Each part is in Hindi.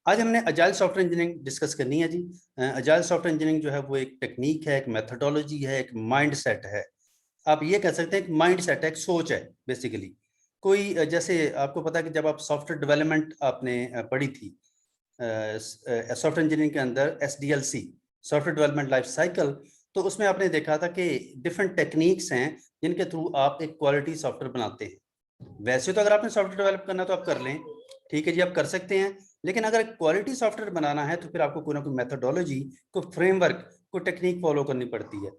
आज हमने अजाइल सॉफ्टवेयर इंजीनियरिंग डिस्कस करनी है जी। अजाइल सॉफ्टवेयर इंजीनियरिंग जो है वो एक टेक्निक है, एक मेथोडोलॉजी है, एक माइंड सेट है। आप ये कह सकते हैं एक माइंड सेट है, एक सोच है बेसिकली। कोई जैसे आपको पता है कि जब आप सॉफ्टवेयर डेवलपमेंट आपने पढ़ी थी सॉफ्टवेयर इंजीनियरिंग के अंदर SDLC, software development life cycle, तो उसमें आपने देखा था कि डिफरेंट टेक्निक्स हैं जिनके थ्रू आप एक क्वालिटी सॉफ्टवेयर बनाते हैं। वैसे तो अगर आपने सॉफ्टवेयर डेवलप करना तो आप कर लें, ठीक है जी, आप कर सकते हैं। लेकिन अगर क्वालिटी सॉफ्टवेयर बनाना है तो फिर आपको कोई ना कोई मेथोडोलॉजी, कोई फ्रेमवर्क, कोई टेक्निक फॉलो करनी पड़ती है।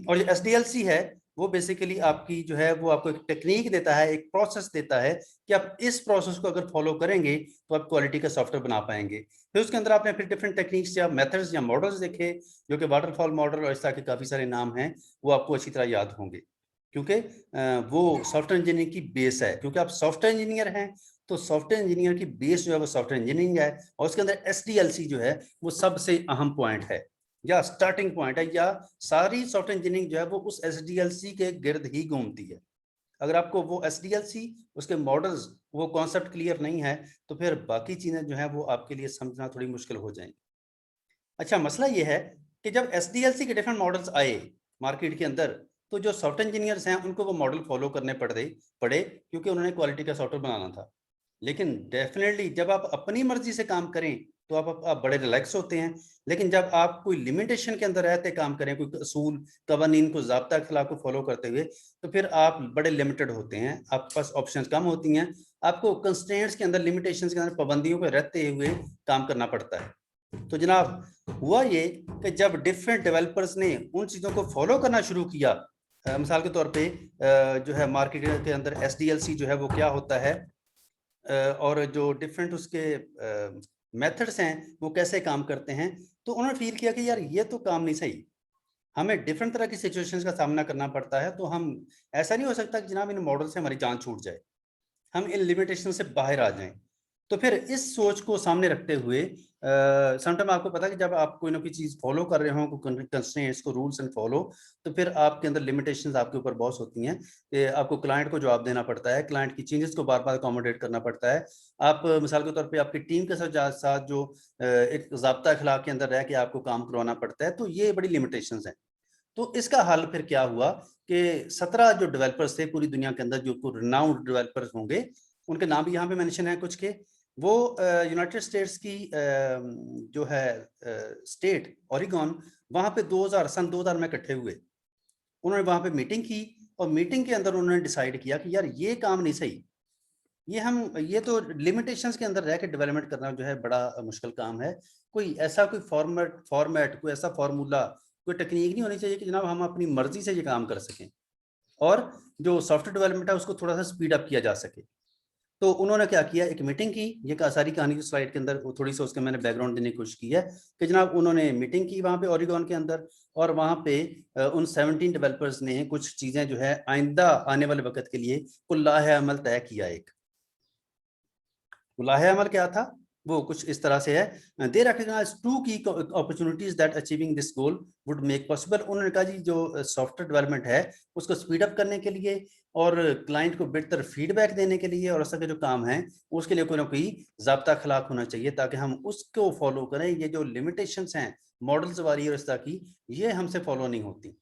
और जो SDLC है वो बेसिकली आपकी जो है वो आपको एक टेक्निक देता है, एक प्रोसेस देता है कि आप इस प्रोसेस को अगर फॉलो करेंगे तो आप क्वालिटी का सॉफ्टवेयर बना पाएंगे। फिर उसके अंदर आपने फिर डिफरेंट टेक्निक्स या मेथड्स या मॉडल्स देखे, जो कि वाटरफॉल मॉडल और इस तरह के काफी सारे नाम हैं, वो आपको अच्छी तरह याद होंगे, क्योंकि वो सॉफ्टवेयर इंजीनियरिंग की बेस है। क्योंकि आप सॉफ्टवेयर इंजीनियर हैं तो सॉफ्टवेयर इंजीनियर की बेस जो है वो सॉफ्टवेयर इंजीनियरिंग है, और उसके अंदर SDLC जो है वो सबसे अहम पॉइंट है या स्टार्टिंग पॉइंट है, या सारी सॉफ्टवेयर इंजीनियरिंग जो है वो उस SDLC के गिर्द ही घूमती है। अगर आपको वो SDLC, उसके मॉडल्स, वो कॉन्सेप्ट क्लियर नहीं है तो फिर बाकी चीजें जो है वो आपके लिए समझना थोड़ी मुश्किल हो जाएंगी। अच्छा, मसला ये है कि जब SDLC के डिफरेंट मॉडल्स आए मार्केट के अंदर, तो जो सॉफ्टवेयर इंजीनियर्स हैं उनको वो मॉडल फॉलो करने पड़े क्योंकि उन्होंने क्वालिटी का सॉफ्टवेयर बनाना था। लेकिन डेफिनेटली जब आप अपनी मर्जी से काम करें तो आप बड़े रिलैक्स होते हैं। लेकिन जब आप कोई लिमिटेशन के अंदर रहते काम करें, कोई असूल कवानीन को, ज़ाब्ता अखलाक को फॉलो करते हुए, तो फिर आप बड़े लिमिटेड होते हैं, आपके पास ऑप्शंस कम होती हैं। आपको कंस्ट्रेंट्स के अंदर, लिमिटेशंस के अंदर, पाबंदियों पर रहते हुए काम करना पड़ता है। तो जनाब, हुआ ये कि जब डिफरेंट डेवलपर्स ने उन चीज़ों को फॉलो करना शुरू किया, मिसाल के तौर पे जो है मार्केट के अंदर SDLC जो है वो क्या होता है, और जो डिफरेंट उसके मेथड्स हैं वो कैसे काम करते हैं, तो उन्होंने फील किया कि यार ये तो काम नहीं सही, हमें डिफरेंट तरह की सिचुएशंस का सामना करना पड़ता है। तो हम, ऐसा नहीं हो सकता कि जनाब इन मॉडल से हमारी जान छूट जाए, हम इन लिमिटेशन से बाहर आ जाएं। तो फिर इस सोच को सामने रखते हुए समटाइम आपको पता है कि जब आप कोई ना कोई चीज फॉलो कर रहे हो, कोई कंस्ट्रेंट्स को, रूल्स एंड फॉलो, तो फिर आपके अंदर लिमिटेशंस आपके ऊपर बहुत होती हैं कि आपको क्लाइंट को जवाब देना पड़ता है, क्लाइंट की चेंजेस को बार बार अकोमोडेट करना पड़ता है। आप मिसाल के तौर पे आपकी टीम के साथ जो एक ज़ाब्ता अखलाक के अंदर रह के आपको काम करवाना पड़ता है, तो ये बड़ी लिमिटेशंस हैं। तो इसका हल फिर क्या हुआ कि 17 जो डेवलपर्स थे पूरी दुनिया के अंदर, जो रिनाउंड डेवलपर्स होंगे, उनके नाम भी यहाँ पे मेंशन है कुछ के, वो यूनाइटेड स्टेट्स की जो है स्टेट ओरिगन, वहां पे 2000 में इकट्ठे हुए। उन्होंने वहां पे मीटिंग की, और मीटिंग के अंदर उन्होंने डिसाइड किया कि यार ये काम नहीं सही, ये तो लिमिटेशंस के अंदर रह के डेवलपमेंट करना जो है बड़ा मुश्किल काम है। कोई ऐसा कोई फॉर्मेट, कोई ऐसा फॉर्मूला, कोई टेक्निक नहीं होनी चाहिए कि जनाब हम अपनी मर्जी से ये काम कर सकें, और जो सॉफ्टवेयर डेवलपमेंट है उसको थोड़ा सा स्पीड अप किया जा सके। तो उन्होंने क्या किया, एक मीटिंग की। ये सारी कहानी जो स्लाइड के अंदर, वो थोड़ी सी उसके मैंने बैकग्राउंड देने की कोशिश की है कि जनाब उन्होंने मीटिंग की वहाँ पे ओरिगन के अंदर, और वहाँ पे उन 17 डेवलपर्स ने कुछ चीज़ें जो है आइंदा आने वाले वक्त के लिए कुल्लाह अमल तय किया। एक कुल्लाह अमल क्या था, वो कुछ इस तरह से है, दे रिकॉग्नाइज 2 की opportunities that achieving this goal would make possible. उन्होंने कहा जी जो सॉफ्टवेयर डेवलपमेंट है उसको स्पीड अप करने के लिए, और क्लाइंट को बेहतर फीडबैक देने के लिए, और ऐसा के जो काम है उसके लिए कोई ना कोई ज़ाब्ता अखलाक होना चाहिए, ताकि हम उसको फॉलो करें। ये जो लिमिटेशंस हैं मॉडल्स वाली और इस तरह की, ये हमसे फॉलो नहीं होती।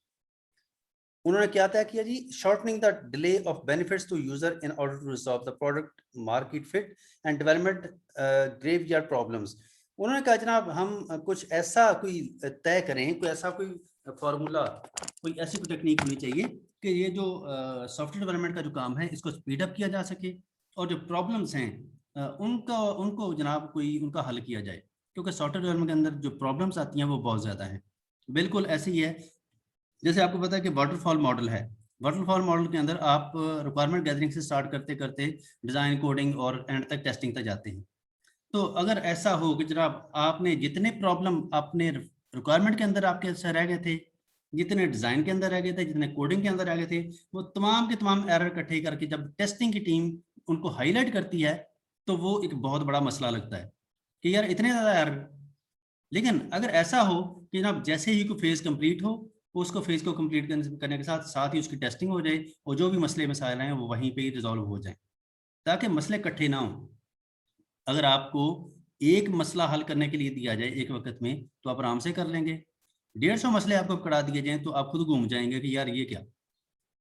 उन्होंने क्या तय किया जी, shortening the delay of benefits to user in order to resolve the product market fit and development graveyard problems. उन्होंने कहा जनाब हम कुछ ऐसा कोई तय करें, कोई ऐसा कोई फॉर्मूला, कोई ऐसी कोई टेक्निक होनी चाहिए कि ये जो सॉफ्टवेयर डेवलपमेंट का जो काम है इसको स्पीड अप किया जा सके, और जो प्रॉब्लम्स हैं उनको जनाब कोई उनका हल किया जाए, क्योंकि सॉफ्टवेयर डेवलपमेंट के अंदर जो प्रॉब्लम्स आती हैं वो बहुत ज़्यादा हैं। बिल्कुल ऐसे ही है जैसे आपको पता है कि वाटरफॉल मॉडल है। वाटरफॉल मॉडल के अंदर आप रिक्वायरमेंट गैदरिंग से स्टार्ट करते करते डिजाइन, कोडिंग और एंड तक टेस्टिंग तक जाते हैं। तो अगर ऐसा हो कि जनाब आपने जितने प्रॉब्लम आपने रिक्वायरमेंट के अंदर आपके से रह गए थे, जितने डिजाइन के अंदर रह गए थे, जितने कोडिंग के अंदर रह गए थे, वो तमाम के तमाम एरर इकट्ठे करके जब टेस्टिंग की टीम उनको हाईलाइट करती है, तो वो एक बहुत बड़ा मसला लगता है कि यार इतने ज्यादा एरर। लेकिन अगर ऐसा हो कि जनाब जैसे ही कोई फेज कंप्लीट हो, उसको फेज को कंप्लीट करने के साथ साथ ही उसकी टेस्टिंग हो जाए, और जो भी मसले मसाइल हैं वो वहीं पे ही रिजॉल्व हो जाए, ताकि मसले इकट्ठे ना हो। अगर आपको एक मसला हल करने के लिए दिया जाए एक वक्त में तो आप आराम से कर लेंगे। 150 मसले आपको पकड़ा दिए जाएं तो आप खुद घूम जाएंगे कि यार ये क्या,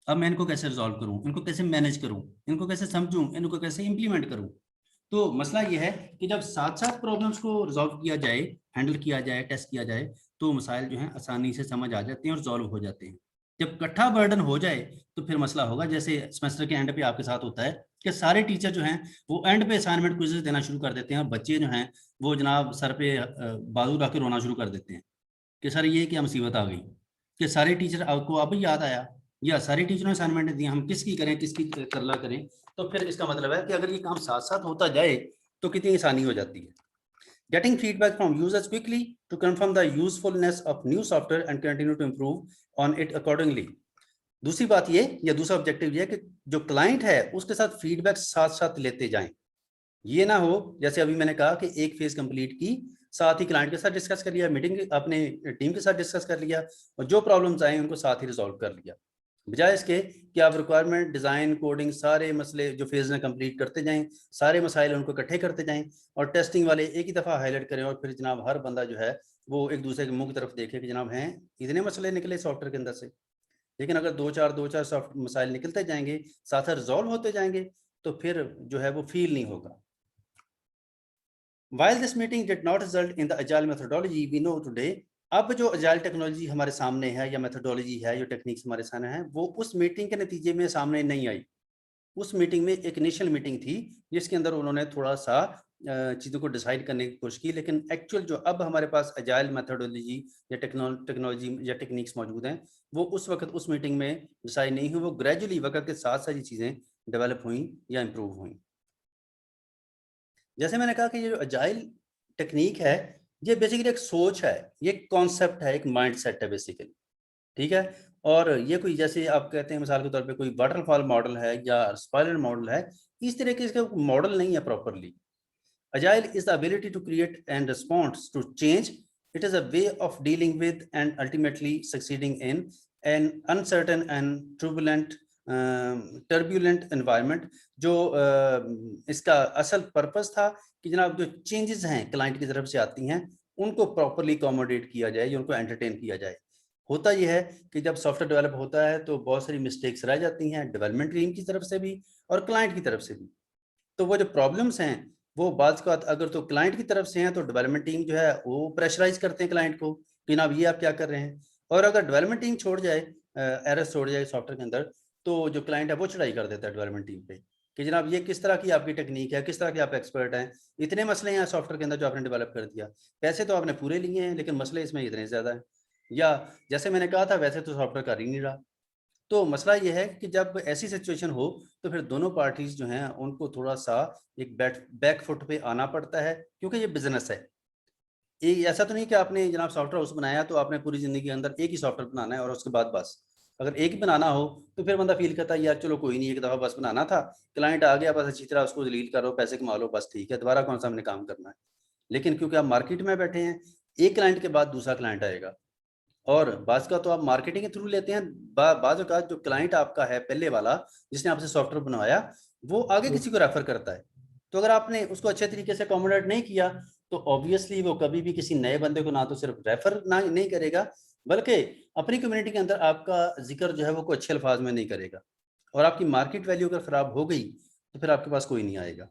अब मैं इनको कैसे रिजॉल्व करूं, इनको कैसे मैनेज करूं, इनको कैसे समझूं, इनको कैसे इंप्लीमेंट करूं। तो मसला ये है कि जब साथ साथ प्रॉब्लम्स को रिजॉल्व किया जाए, हैंडल किया जाए, टेस्ट किया जाए, तो मसाइल जो हैं आसानी से समझ आ जाते हैं और रिजॉल्व हो जाते हैं। जब इकट्ठा बर्डन हो जाए तो फिर मसला होगा, जैसे सेमेस्टर के एंड पे आपके साथ होता है कि सारे टीचर जो हैं वो एंड पे असाइनमेंट क्विज़ेस देना शुरू कर देते हैं और बच्चे जो हैं वो जनाब सर पे बाजू रख के रोना शुरू कर देते हैं कि सर ये क्या मुसीबत आ गई, कि सारे टीचर आपको अब याद आया या सारे टीचरों ने असाइनमेंट दिए, हम किसकी करें किसकी करला करें। तो फिर इसका मतलब है कि अगर ये काम साथ साथ होता जाए तो कितनी आसानी हो जाती है। Getting feedback from users quickly to confirm the usefulness of new software and continue to improve on it accordingly. दूसरी बात ये या दूसरा ऑब्जेक्टिव ये है कि जो क्लाइंट है उसके साथ फीडबैक साथ साथ लेते जाएं। ये ना हो जैसे अभी मैंने कहा कि एक फेज कंप्लीट की, साथ ही क्लाइंट के साथ डिस्कस कर लिया, मीटिंग अपने टीम के साथ डिस्कस कर लिया और जो प्रॉब्लम्स आए उनको साथ ही रिजॉल्व कर लिया, बजाय इसके कि आप रिक्वायरमेंट डिजाइन कोडिंग सारे मसले जो फेज में कंप्लीट करते जाएं, सारे मसाइल उनको इकट्ठे करते जाएं और टेस्टिंग वाले एक ही दफा हाईलाइट करें और फिर जनाब हर बंदा जो है वो एक दूसरे के मुंह की तरफ देखे कि जनाब हैं इतने मसले निकले सॉफ्टवेयर के अंदर से। लेकिन अगर दो चार सॉफ्ट मसाइल निकलते जाएंगे, साथ साथ रिजॉल्व होते जाएंगे, तो फिर जो है वो फील नहीं होगा। While this meeting did not result in the agile methodology we know today, अब जो अजाइल टेक्नोलॉजी हमारे सामने है या मेथोडोलॉजी है, जो टेक्निक्स हमारे सामने है, वो उस मीटिंग के नतीजे में सामने नहीं आई। उस मीटिंग में एक इनिशियल मीटिंग थी जिसके अंदर उन्होंने थोड़ा सा चीज़ों को डिसाइड करने की कोशिश की, लेकिन एक्चुअल जो अब हमारे पास अजाइल मेथोडोलॉजी या टेक्नोलॉजी या टेक्निक्स मौजूद हैं, वो उस वक्त उस मीटिंग में डिसाइड नहीं हुई, वो ग्रेजुअली वक्त के साथ साथ ये चीज़ें डेवलप हुई या इम्प्रूव हुई। जैसे मैंने कहा कि ये जो अजाइल टेक्निक है, ये बेसिकली एक सोच है, ये कॉन्सेप्ट है, एक माइंडसेट है बेसिकली, ठीक है? और ये कोई जैसे आप कहते हैं मिसाल के तौर पे कोई वाटरफॉल मॉडल है या स्पाइरल मॉडल है, इस तरीके का मॉडल नहीं है properly. Agile is the ability to create and response to change. It is a way of dealing with and ultimately succeeding in an uncertain and turbulent turbulent environment. जो इसका असल पर्पस था कि जनाब जो चेंजेस हैं क्लाइंट की तरफ से आती हैं उनको प्रॉपर्ली अकोमोडेट किया जाए या उनको एंटरटेन किया जाए। होता यह है कि जब सॉफ्टवेयर डेवलप होता है तो बहुत सारी मिस्टेक्स रह जाती हैं डेवलपमेंट टीम की तरफ से भी और क्लाइंट की तरफ से भी। तो वो जो प्रॉब्लम्स हैं वो बात अगर तो क्लाइंट की तरफ से हैं तो डेवलपमेंट टीम जो है वो प्रेशराइज करते हैं क्लाइंट को कि जनाब ये आप क्या कर रहे हैं। और अगर डेवलपमेंट टीम छोड़ जाए, एरर छोड़ जाए सॉफ्टवेयर के अंदर, तो जो क्लाइंट है वो चढ़ाई कर देता है डेवलपमेंट टीम पे कि जनाब ये किस तरह की आपकी टेक्निक है, किस तरह के आप एक्सपर्ट हैं, इतने मसले हैं सॉफ्टवेयर के अंदर जो आपने डेवलप कर दिया, पैसे तो आपने पूरे लिए हैं लेकिन मसले इसमें इतने ज़्यादा हैं, या जैसे मैंने कहा था वैसे तो सॉफ्टवेयर कर ही नहीं रहा। तो मसला ये है कि जब ऐसी सिचुएशन हो तो फिर दोनों पार्टीज जो हैं उनको थोड़ा सा एक बैक फुट पे आना पड़ता है, क्योंकि ये बिजनेस है। ये ऐसा तो नहीं कि आपने जनाब सॉफ्टवेयर हाउस बनाया तो आपने पूरी जिंदगी के अंदर एक ही सॉफ्टवेयर बनाना है और उसके बाद बस। अगर एक ही बनाना हो तो फिर बंदा फील करता है यार चलो कोई नहीं, एक दफा बस बनाना था, क्लाइंट आ गया बस अच्छी तरह उसको डिलीट करो, पैसे कमा लो, बस ठीक है, दोबारा कौन सा हमने काम करना है। लेकिन क्योंकि आप मार्केट में बैठे हैं, एक क्लाइंट के बाद दूसरा क्लाइंट आएगा और बाज का तो आप मार्केटिंग के थ्रू लेते हैं, बाज का जो क्लाइंट आपका है पहले वाला जिसने आपसे सॉफ्टवेयर बनवाया वो आगे किसी को रेफर करता है। तो अगर आपने उसको अच्छे तरीके से अकोमोडेट नहीं किया तो ऑब्वियसली वो कभी भी किसी नए बंदे को ना तो सिर्फ रेफर ना नहीं करेगा, बल्कि अपनी कम्युनिटी के अंदर आपका जिक्र जो है वो कोई अच्छे अल्फाज में नहीं करेगा। और आपकी मार्केट वैल्यू अगर खराब हो गई तो फिर आपके पास कोई नहीं आएगा।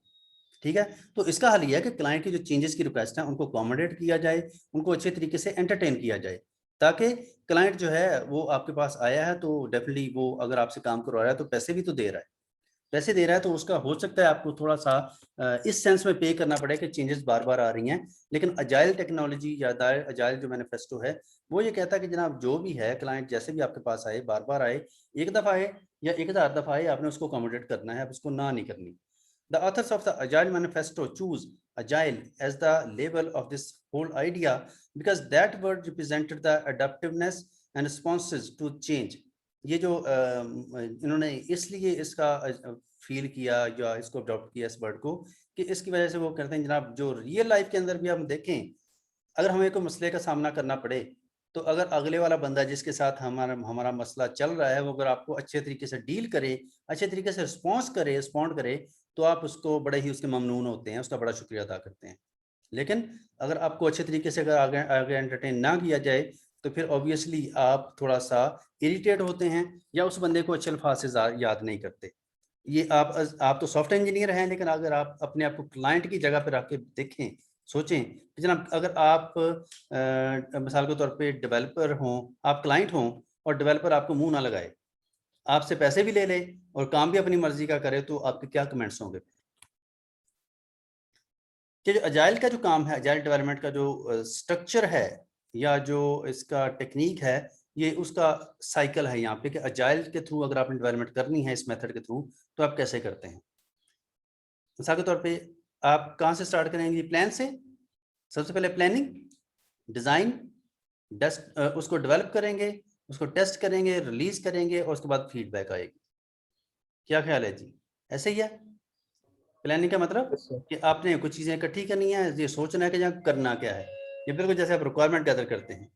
ठीक है, तो इसका हल यह है कि क्लाइंट की जो चेंजेस की रिक्वेस्ट है उनको अकोमोडेट किया जाए, उनको अच्छे तरीके से एंटरटेन किया जाए, ताकि क्लाइंट जो है वो आपके पास आया है तो डेफिनेटली वो अगर आपसे काम करवा रहा है तो पैसे भी तो दे रहा है, पैसे दे रहा है तो उसका हो सकता है आपको थोड़ा सा इस सेंस में पे करना पड़े कि चेंजेस बार बार आ रही हैं। लेकिन अजाइल टेक्नोलॉजी या अजाइल जो मैनिफेस्टो है वो ये कहता है कि जनाब जो भी है क्लाइंट जैसे भी आपके पास आए, बार बार आए, एक दफ़ा आए या 1000 दफ़ा आए, आपने उसको अकोमोडेट करना है, उसको ना नहीं करनी। The authors of the Agile Manifesto choose Agile as the label of this whole idea because that word represented the adaptiveness and responses to change. ये जो इन्होंने इसलिए इसका फील किया या इसको अडॉप्ट किया इस वर्ड को कि इसकी वजह से वो कहते हैं जनाब जो रियल लाइफ के अंदर भी हम देखें, अगर हमें कोई मसले का सामना करना पड़े तो अगर अगले वाला बंदा जिसके साथ हमारा हमारा मसला चल रहा है वो अगर आपको अच्छे तरीके से डील करे, अच्छे तरीके से रिस्पॉन्ड करे, तो आप उसको बड़े ही उसके ममनून होते हैं, उसका बड़ा शुक्रिया अदा करते हैं। लेकिन अगर आपको अच्छे तरीके से अगर आगे एंटरटेन ना किया जाए तो फिर ऑब्वियसली आप थोड़ा सा इरिटेट होते हैं या उस बंदे को अच्छे अल्फाज से याद नहीं करते। ये आप तो सॉफ्टवेयर इंजीनियर हैं, लेकिन अगर आप अपने आप को क्लाइंट की जगह पर रख के देखें, सोचें कि जनाब अगर आप मिसाल के तौर पे डेवलपर हों, आप क्लाइंट हों और डेवलपर आपको मुंह ना लगाए, आपसे पैसे भी ले ले और काम भी अपनी मर्जी का करे, तो आपके क्या कमेंट्स होंगे? कि जो अजाइल का जो काम है, अजाइल डेवलपमेंट का जो स्ट्रक्चर है या जो इसका टेक्निक है, ये उसका साइकिल है यहाँ पे कि अजाइल के थ्रू अगर आपने डेवलपमेंट करनी है इस मेथड के थ्रू, तो आप कैसे करते हैं। मिसाल के तौर पे आप कहाँ से स्टार्ट करेंगे? प्लान से। सबसे पहले प्लानिंग, डिज़ाइन, उसको डेवलप करेंगे, उसको टेस्ट करेंगे, रिलीज करेंगे और उसके बाद फीडबैक आएगी। क्या ख्याल है जी? ऐसे ही है प्लानिंग का मतलब कि आपने कुछ चीज़ें इकट्ठी करनी है, ये सोचना है कि यहाँ करना क्या है। ये बिल्कुल जैसे आप रिक्वायरमेंट गैदर करते हैं,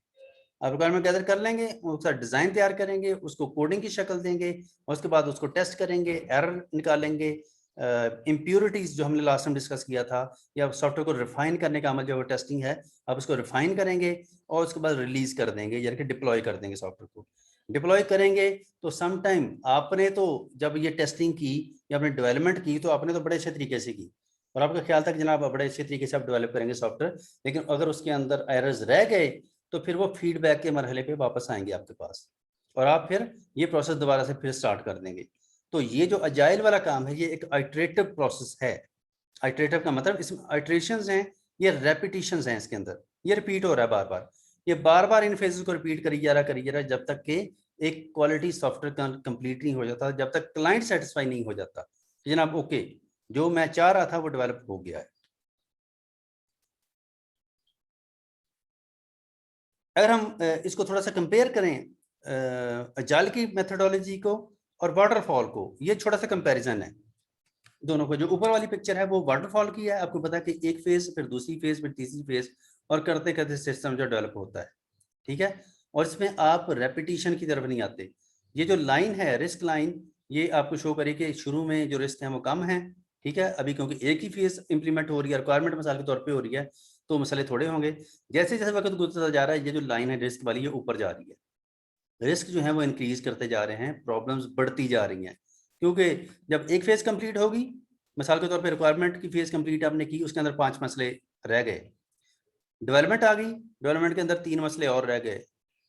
आप रिक्वायरमेंट गैदर कर लेंगे, उसका डिज़ाइन तैयार करेंगे, उसको कोडिंग की शक्ल देंगे और उसके बाद उसको टेस्ट करेंगे, एरर निकालेंगे, इम्प्योरिटीज जो हमने लास्ट में डिस्कस किया था, या सॉफ्टवेयर को रिफाइन करने का अमल जो टेस्टिंग है, आप उसको रिफाइन करेंगे और उसके बाद रिलीज कर देंगे, यानी कि डिप्लॉय कर देंगे। सॉफ्टवेयर को डिप्लॉय करेंगे तो सम टाइम आपने तो जब ये टेस्टिंग की या आपने डेवलपमेंट की तो आपने तो बड़े अच्छे तरीके से की और आपका ख्याल था कि जनाब बड़े अच्छे तरीके से आप डेवलप करेंगे सॉफ्टवेयर, लेकिन अगर उसके अंदर एरर्स रह गए तो फिर वो फीडबैक के मरहले पे वापस आएंगे आपके पास और आप फिर ये प्रोसेस दोबारा से फिर स्टार्ट कर देंगे। तो ये जो अजाइल वाला काम है ये एक आइटरेटिव प्रोसेस है। आइटरेटिव का मतलब इसमें आइटरेशंस हैं, ये रेपिटिशंस हैं, इसके अंदर ये रिपीट हो रहा है बार बार, ये बार बार इन फेजेस को रिपीट करी जा रहा है जब तक कि एक क्वालिटी सॉफ्टवेयर कंप्लीट नहीं हो जाता, जब तक क्लाइंट सेटिस्फाई नहीं हो जाता कि जनाब ओके जो मैं चाह रहा था वो डेवलप हो गया है। अगर हम इसको थोड़ा सा कंपेयर करें अजाइल की मेथोडोलॉजी को और वाटरफॉल को, ये छोटा सा कंपैरिजन है दोनों को। जो ऊपर वाली पिक्चर है वो वाटरफॉल की है, आपको पता है कि एक फेज फिर दूसरी फेज फिर तीसरी फेज और करते करते सिस्टम जो डेवलप होता है, ठीक है। और इसमें आप रेपिटेशन की तरफ नहीं आते। ये जो लाइन है रिस्क लाइन, ये आपको शो करे कि शुरू में जो रिस्क है वो कम है, ठीक है, अभी क्योंकि एक ही फेज इंप्लीमेंट हो रही है, रिक्वायरमेंट मिसाल के तौर पे हो रही है, तो मसले थोड़े होंगे। जैसे जैसे वक्त गुजरता जा रहा है ये जो लाइन है रिस्क वाली ये ऊपर जा रही है, रिस्क जो है वो इंक्रीज करते जा रहे हैं, प्रॉब्लम्स बढ़ती जा रही हैं, क्योंकि जब एक फेज कंप्लीट होगी, मिसाल के तौर पे रिक्वायरमेंट की फेज कंप्लीट आपने की, उसके अंदर 5 मसले रह गए, डेवलपमेंट आ गई, डेवलपमेंट के अंदर 3 मसले और रह गए,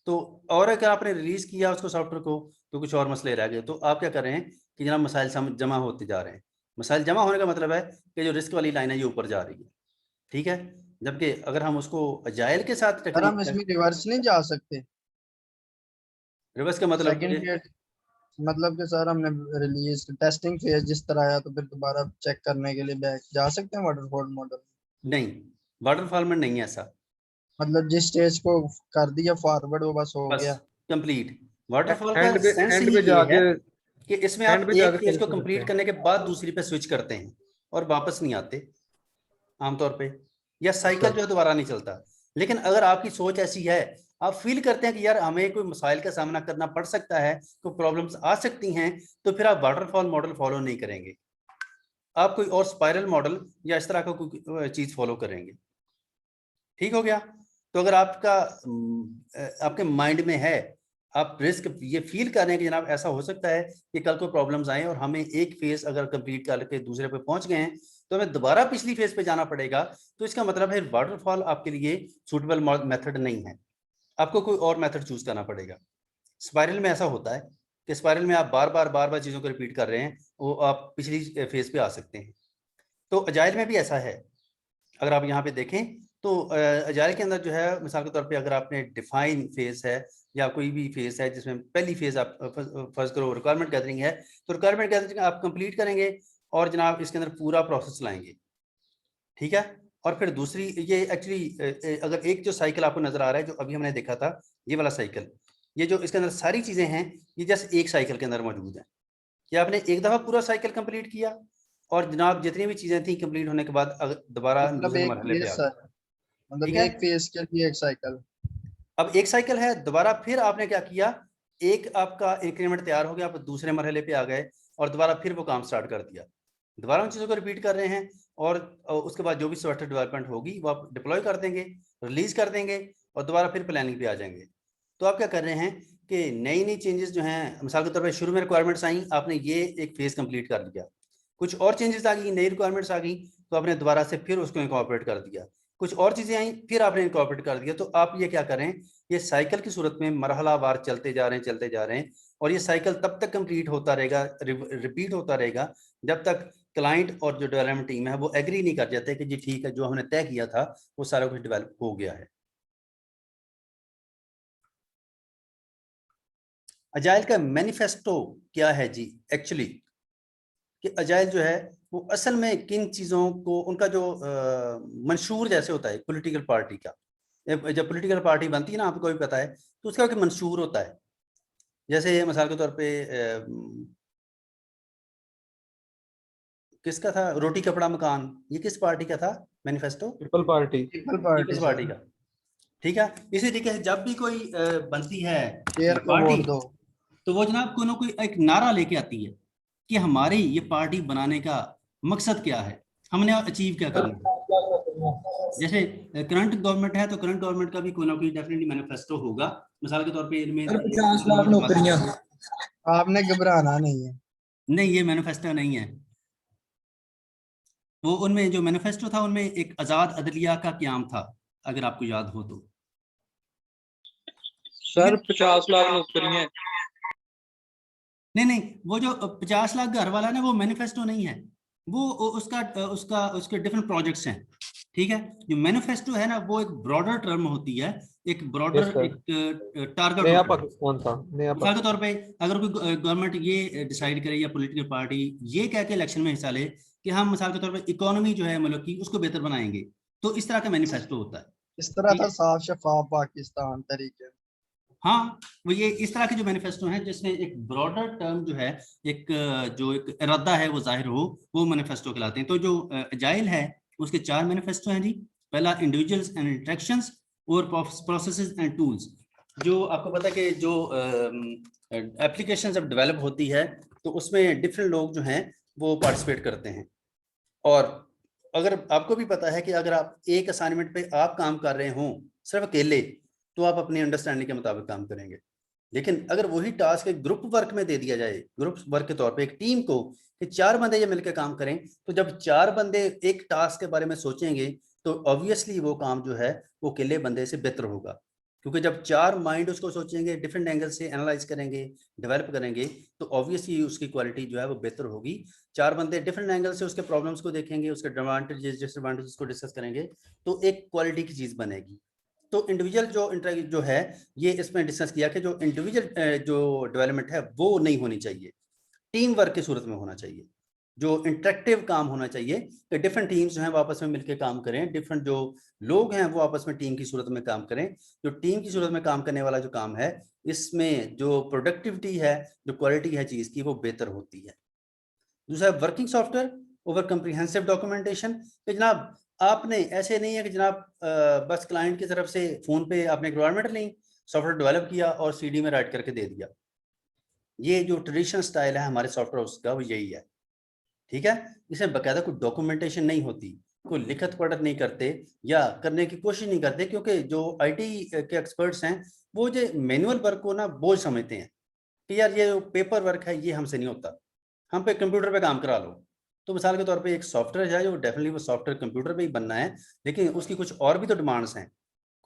तो और अगर आपने रिलीज किया उसको सॉफ्टवेयर को तो कुछ और मसले रह गए, तो आप क्या कर रहे हैं कि जनाब मसाइल जमा होते जा रहे हैं। मसाइल जमा होने का मतलब है कि जो रिस्क वाली लाइन है ये ऊपर जा रही है, ठीक है। जबकि अगर हम उसको अजाइल के साथ सर हम टेक्निक, इसमें रिवर्स नहीं जा सकते? रिवर्स का मतलब सेकंड फेज मतलब कि सर हमने रिलीज टेस्टिंग फेज जिस तरह आया तो फिर दोबारा चेक करने के लिए बैक जा सकते हैं वाटरफॉल मॉडल? नहीं, वाटरफॉल में नहीं है ऐसा। मतलब जिस स्टेज को कर दिया फॉरवर्ड वो बस हो बस गया। कंप्लीट। वाटरफॉल का सेंस एंड ही पे ये है जाके कि इसमें एंड आप पे एक जाके फेज फिनिश को नहीं करते कंप्लीट हैं। करने के बाद दूसरी पे स्विच करते हैं और वापस नहीं आते आमतौर पे, या साइकिल अच्छा, जो है दोबारा नहीं चलता। लेकिन अगर आपकी सोच ऐसी है, आप फील करते हैं कि यार हमें कोई मसाइल का सामना करना पड़ सकता है, कोई प्रॉब्लम्स आ सकती हैं, तो फिर आप वाटरफॉल मॉडल फॉलो नहीं करेंगे, आप कोई और स्पाइरल मॉडल या इस तरह का कोई चीज फॉलो करेंगे। ठीक हो गया। तो अगर आपका आपके माइंड में है, आप रिस्क ये फील कर रहे हैं कि जनाब ऐसा हो सकता है कि कल को प्रॉब्लम्स आए और हमें एक फेज अगर कंप्लीट करके दूसरे पे पहुंच गए हैं तो हमें दोबारा पिछली फेज पे जाना पड़ेगा, तो इसका मतलब है वाटरफॉल आपके लिए सूटेबल मेथड नहीं है, आपको कोई और मेथड चूज करना पड़ेगा। स्पाइरल में ऐसा होता है कि स्पाइरल में आप बार बार चीजों को रिपीट कर रहे हैं, वो आप पिछली फेज पे आ सकते हैं। तो अजाइल में भी ऐसा है। अगर आप यहाँ पे देखें तो अजाइल के अंदर जो है मिसाल के तौर पे अगर आपने डिफाइन फेज है या कोई भी फेज है जिसमें पहली फेज आप फर्स्ट करो रिक्वायरमेंट गैदरिंग है, तो रिक्वायरमेंट गैदरिंग आप कंप्लीट करेंगे और जनाब इसके अंदर पूरा प्रोसेस लाएंगे, ठीक है। और फिर दूसरी ये एक्चुअली अगर एक जो साइकिल आपको नजर आ रहा है जो अभी हमने देखा था, ये वाला साइकिल, ये जो इसके अंदर सारी चीजें हैं ये जस्ट एक साइकिल के अंदर मौजूद है कि आपने एक दफा पूरा साइकिल कंप्लीट किया और जनाब जितनी भी चीजें थी कंप्लीट होने के बाद दोबारा मतलब दूसरे एक मरहले पे फेज आ गए, सर, मतलब ठीक है। एक फेज के लिए एक साइकिल। अब एक साइकिल है, दोबारा फिर आपने क्या किया, एक आपका इंक्रीमेंट तैयार हो गया, आप दूसरे मरहले पे आ गए और दोबारा फिर वो काम स्टार्ट कर दिया। दोबारा उन चीज़ों को रिपीट कर रहे हैं, और उसके बाद जो भी सॉफ्टवेयर डेवलपमेंट होगी वो आप डिप्लॉय कर देंगे, रिलीज कर देंगे, और दोबारा फिर प्लानिंग पे आ जाएंगे। तो आप क्या कर रहे हैं कि नई नई चेंजेस जो हैं, मिसाल के तौर पर शुरू में रिक्वायरमेंट्स आई, आपने ये एक फेज कंप्लीट कर लिया, कुछ और चेंजेस आ गई, नई रिक्वायरमेंट्स आ गई, तो आपने दोबारा से फिर उसको इंकॉर्पोरेट कर दिया, कुछ और चीजें आई, फिर आपने इंकॉर्पोरेट कर दिया। तो आप ये क्या करें, ये साइकिल की सूरत में मरहलावार चलते जा रहे हैं, चलते जा रहे हैं, और ये साइकिल तब तक कंप्लीट होता रहेगा, रिपीट होता रहेगा, जब तक क्लाइंट और जो डेवलपमेंट टीम है वो एग्री नहीं कर जाते कि जी ठीक है, जो हमने तय किया था वो सारा कुछ डेवलप हो गया है। अजाइल का मैनिफेस्टो क्या है जी? एक्चुअली कि अजाइल जो है वो असल में किन चीज़ों को, उनका जो मंशूर जैसे होता है पॉलिटिकल पार्टी का, जब पॉलिटिकल पार्टी बनती है ना, आपको भी पता है, तो उसका एक मंशूर होता है। जैसे मिसाल के तौर पे किसका था, रोटी कपड़ा मकान, ये किस पार्टी का था manifesto? People party. People's party का। ठीक है, इसी तरीके से जब भी कोई बनती है शेयर को पार्टी, वोट दो, तो वो जनाब कोई ना कोई एक नारा लेके आती है कि हमारी ये पार्टी बनाने का मकसद क्या है, हमने अचीव क्या करना है। जैसे करंट गवर्नमेंट है, तो करंट गवर्नमेंट का भी कोई ना कोई डेफिनेटली मैनिफेस्टो होगा। मिसाल के तौर पे इनमें 50 लाख नौकरियां। आपने घबराना नहीं है। नहीं, ये मैनिफेस्टो नहीं है। वो उनमें जो मैनिफेस्टो था, उनमें एक आजाद अदलिया का क्याम था, अगर आपको याद हो तो। सर 50 लाख नौकरियां। नहीं, वो जो 50 लाख घर वाला ना, वो मैनिफेस्टो नहीं है, वो उसका उसका उसके डिफरेंट प्रोजेक्ट्स हैं। ठीक है, जो मैनिफेस्टो है ना, वो एक ब्रॉडर टर्म होती है, एक ब्रॉडर एक टारगेट नया होता है। पाकिस्तान था, नया मिसाल के तौर पे अगर कोई गवर्नमेंट ये डिसाइड करे या पॉलिटिकल पार्टी ये कह के इलेक्शन में हिस्सा ले कि हम मिसाल के तौर पे इकोनॉमी जो है मुल्क की उसको बेहतर बनाएंगे, तो इस तरह का मैनिफेस्टो होता है। इस तरह ठीक था है, साफ शफाफ पाकिस्तान तरीके। हाँ, वो ये इस तरह के जो मैनिफेस्टो हैं जिसमें एक ब्रॉडर टर्म जो है, एक जो एक इरादा है वो जाहिर हो, वो मैनिफेस्टो कहलाते हैं। तो जो अजाइल है उसके 4 मैनिफेस्टो हैं जी। पहला इंडिविजुअल्स एंड इंटरेक्शंस और प्रोसेसेस एंड टूल्स। जो आपको पता है कि जो एप्लीकेशन जब डेवलप होती है तो उसमें डिफरेंट लोग जो हैं वो पार्टिसिपेट करते हैं, और अगर आपको भी पता है कि अगर आप एक असाइनमेंट पे आप काम कर रहे हों सिर्फ अकेले, तो आप अपनी अंडरस्टैंडिंग के मुताबिक काम करेंगे। लेकिन अगर वही टास्क एक ग्रुप वर्क में दे दिया जाए, ग्रुप वर्क के तौर पे एक टीम को, कि 4 बंदे ये मिलकर काम करें, तो जब 4 बंदे एक टास्क के बारे में सोचेंगे, तो ऑब्वियसली वो काम जो है वो अकेले बंदे से बेहतर होगा। क्योंकि जब 4 माइंड उसको सोचेंगे, डिफरेंट एंगल से एनालाइज करेंगे, डेवलप करेंगे, तो ऑब्वियसली उसकी क्वालिटी जो है वो बेहतर होगी। 4 बंदे डिफरेंट एंगल से उसके प्रॉब्लम्स को देखेंगे, उसके एडवांटेजेस डिसएडवांटेजेस को डिस्कस करेंगे, तो एक क्वालिटी की चीज बनेगी। तो इंडिविजुअल जो है, ये इसमें डिस्कस किया कि जो इंडिविजुअल जो डेवलपमेंट है वो नहीं होनी चाहिए, टीम वर्क की सूरत में होना चाहिए। जो इंटरेक्टिव काम होना चाहिए कि डिफरेंट टीम्स जो हैं वो आपस में मिलकर काम करें, डिफरेंट जो लोग हैं वो आपस में टीम की सूरत में काम करें। जो टीम की सूरत में काम करने वाला जो काम है, इसमें जो प्रोडक्टिविटी है, जो क्वालिटी है चीज की, वो बेहतर होती है। दूसरा working software over comprehensive documentation. कि जनाब आपने ऐसे नहीं है कि जनाब बस क्लाइंट की तरफ से फोन पे आपने रिक्वायरमेंट ली, सॉफ्टवेयर डेवलप किया और सीडी में राइट करके दे दिया। ये जो ट्रेडिशनल स्टाइल है हमारे सॉफ्टवेयर उसका, वो यही है। ठीक है, इसमें बाकायदा कोई डॉक्यूमेंटेशन नहीं होती, कोई लिखत पढ़त नहीं करते या करने की कोशिश नहीं करते, क्योंकि जो आईटी के एक्सपर्ट्स हैं वो जो मैनुअल वर्क को ना बोझ समझते हैं कि यार ये पेपर वर्क है ये हमसे नहीं होता, हम पे कंप्यूटर पे काम करा लो। तो मिसाल के तौर पे एक सॉफ्टवेयर है जो डेफिनेटली वो सॉफ्टवेयर कंप्यूटर पे ही बनना है, लेकिन उसकी कुछ और भी तो डिमांड्स हैं।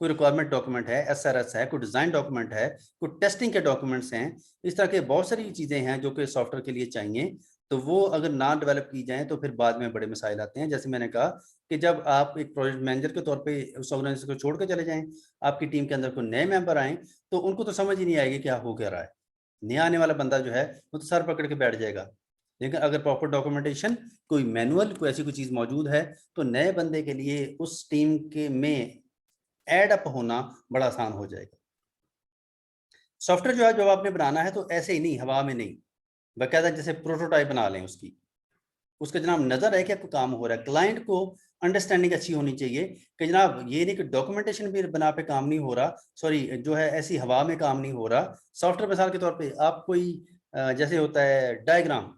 कोई रिक्वायरमेंट डॉक्यूमेंट है, एसआरएस है, कोई डिजाइन डॉक्यूमेंट है, कोई टेस्टिंग के डॉक्यूमेंट्स हैं। इस तरह के बहुत सारी चीजें हैं जो कि सॉफ्टवेयर के लिए चाहिए। तो वो अगर ना डेवलप की जाए तो फिर बाद में बड़े मसाइल आते हैं। जैसे मैंने कहा कि जब आप एक प्रोजेक्ट मैनेजर के तौर पे उस ऑर्गेनाइजेशन को छोड़ कर चले जाएं, आपकी टीम के अंदर कोई नए मेंबर आए, तो उनको तो समझ ही नहीं आएगी क्या हो क्या रहा है। नया आने वाला बंदा जो है वो तो सर पकड़ के बैठ जाएगा। लेकिन अगर प्रॉपर डॉक्यूमेंटेशन, कोई मैनुअल, कोई ऐसी कोई चीज मौजूद है, तो नए बंदे के लिए उस टीम के में एड अप होना बड़ा आसान हो जाएगा। सॉफ्टवेयर जो है जब आपने बनाना है तो ऐसे ही नहीं, हवा में नहीं, बाकायदा जैसे प्रोटोटाइप बना लें उसकी, उसका जनाब नजर है कि आपको काम हो रहा है। क्लाइंट को अंडरस्टैंडिंग अच्छी होनी चाहिए कि जनाब ये नहीं कि डॉक्यूमेंटेशन भी बना पे काम नहीं हो रहा, सॉरी जो है ऐसी हवा में काम नहीं हो रहा। सॉफ्टवेयर मिसाल के तौर पे आप कोई जैसे होता है डायग्राम,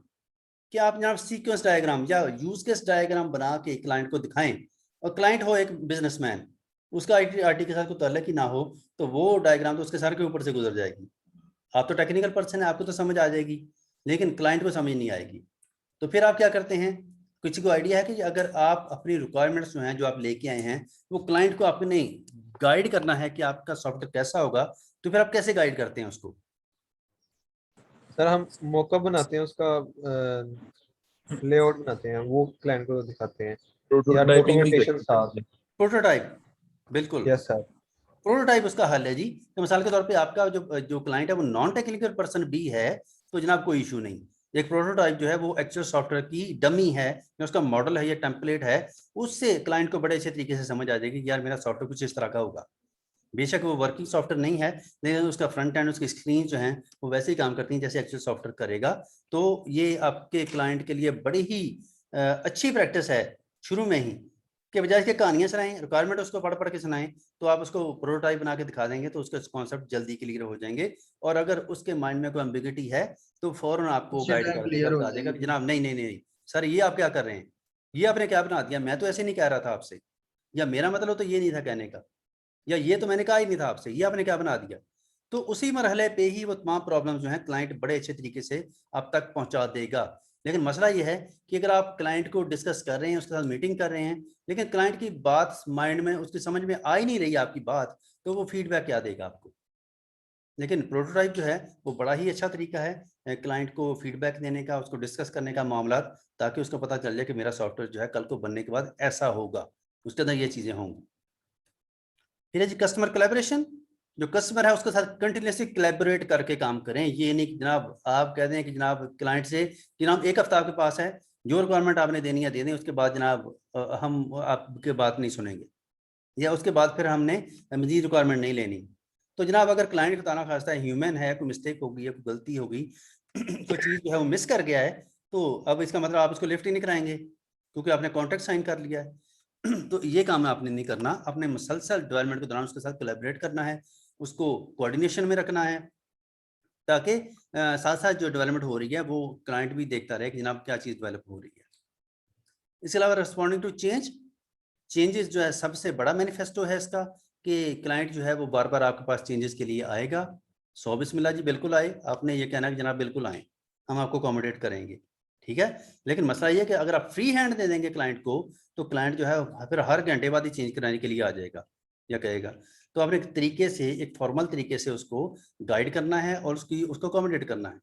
कि आप जनाब सीक्वेंस डायग्राम या यूज केस डायग्राम बना के क्लाइंट को दिखाएं, और क्लाइंट हो एक बिजनेसमैन, उसका आईटी के साथ कोई ताल्लुक ही ना हो, तो वो डायग्राम तो उसके सर के ऊपर से गुजर जाएगी। आप तो टेक्निकल पर्सन है, आपको तो समझ आ जाएगी, लेकिन क्लाइंट को समझ नहीं आएगी। तो फिर आप क्या करते हैं, किसी को आइडिया है कि अगर आप अपनी रिक्वायरमेंट्स जो हैं, जो आप लेके आए हैं, वो क्लाइंट को आपने गाइड करना है कि आपका सॉफ्टवेयर कैसा होगा, तो फिर आप कैसे गाइड करते हैं उसको? सर हम मॉकअप बनाते हैं, उसका लेआउट बनाते हैं, वो क्लाइंट को दिखाते हैं, या डॉक्यूमेंटेशन साथ। प्रोटोटाइप, बिल्कुल। Yes sir. प्रोटोटाइप उसका हल है जी। तो मिसाल के तौर पे आपका जो जो क्लाइंट है वो नॉन टेक्निकल पर्सन भी है, तो जनाब कोई इशू नहीं। एक प्रोटोटाइप जो है वो एक्चुअल सॉफ्टवेयर की डमी है, या उसका मॉडल है या टेम्पलेट है, उससे क्लाइंट को बड़े अच्छे तरीके से समझ आ जाएगी कि यार मेरा सॉफ्टवेयर कुछ इस तरह का होगा। बेशक वो वर्किंग सॉफ्टवेयर नहीं है, लेकिन उसका फ्रंट एंड, उसकी स्क्रीन जो है वो वैसे ही काम करती हैं जैसे एक्चुअल सॉफ्टवेयर करेगा। तो ये आपके क्लाइंट के लिए बड़ी ही अच्छी प्रैक्टिस है शुरू में ही, कि बजाय इसके कहानियां सुनाएं, रिक्वायरमेंट उसको पढ़ पढ़ के सुनाएं, तो आप उसको प्रोटोटाइप बना के दिखा देंगे, तो उसके कॉन्सेप्ट जल्दी क्लियर हो जाएंगे। और अगर उसके माइंड में कोई एम्बिगिटी है तो फौरन आपको उसी गाइड टाइम कर देगा, क्लियर हो बता देगा कि जाएगी। जनाब नहीं नहीं नहीं सर, ये आप क्या कर रहे हैं, ये आपने क्या बना दिया, मैं तो ऐसे नहीं कह रहा था आपसे, या मेरा मतलब तो ये नहीं था कहने का, या ये तो मैंने कहा ही नहीं था आपसे, ये आपने क्या बना दिया। तो उसी मरहले पे ही वो तमाम प्रॉब्लम जो है क्लाइंट बड़े अच्छे तरीके से आप तक पहुंचा देगा। लेकिन मसला ये है कि अगर आप क्लाइंट को डिस्कस कर रहे हैं, उसके साथ मीटिंग कर रहे हैं, लेकिन क्लाइंट की बात माइंड में, उसकी समझ में आ ही नहीं रही आपकी बात, तो वो फीडबैक क्या देगा आपको। लेकिन प्रोटोटाइप जो है वो बड़ा ही अच्छा तरीका है क्लाइंट को फीडबैक देने का, उसको डिस्कस करने का मामला, ताकि उसको पता चल जाए कि मेरा सॉफ्टवेयर जो है कल को बनने के बाद ऐसा होगा, उसके अंदर ये चीजें होंगी। फिर है जी कस्टमर कोलैबोरेशन। जो कस्टमर है उसके साथ कंटिन्यूसली कोलैबोरेट करके काम करें। ये नहीं कि जनाब आप कह दें कि जनाब क्लाइंट से कि जनाब एक हफ्ता आपके पास है, जो रिक्वायरमेंट आपने देनी है दे दें, उसके बाद जनाब हम आपके बात नहीं सुनेंगे, या उसके बाद फिर हमने मजीद रिक्वायरमेंट नहीं लेनी। तो जनाब अगर क्लाइंट का ताना खास्ता ह्यूमन है, कोई मिस्टेक होगी है, कोई गलती होगी, कोई चीज़ जो है वो मिस कर गया है, तो अब इसका मतलब आप उसको लिफ्ट ही नहीं कराएंगे, क्योंकि आपने कॉन्ट्रैक्ट साइन कर लिया है। तो ये काम आपने नहीं करना, अपने मुसलसल डेवलपमेंट के दौरान उसके साथ कोलैबोरेट करना है, उसको कोऑर्डिनेशन में रखना है, ताकि साथ साथ जो डेवलपमेंट हो रही है वो क्लाइंट भी देखता रहे कि जनाब क्या चीज़ डेवलप हो रही है। इसके अलावा रिस्पॉन्डिंग टू चेंजेस जो है सबसे बड़ा मैनिफेस्टो है इसका, कि क्लाइंट जो है वो बार बार आपके पास चेंजेस के लिए आएगा। 100 बिस्मिल्लाह जी, बिल्कुल आए, आपने ये कहना है कि जनाब बिल्कुल आए, हम आपको अकोमोडेट करेंगे, ठीक है। लेकिन मसला ये है कि अगर आप फ्री हैंड दे देंगे क्लाइंट को, तो क्लाइंट जो है फिर हर घंटे बाद ही चेंज कराने के लिए आ जाएगा या कहेगा। तो आपने एक तरीके से, एक फॉर्मल तरीके से उसको गाइड करना है और उसको अकोमोडेट करना है।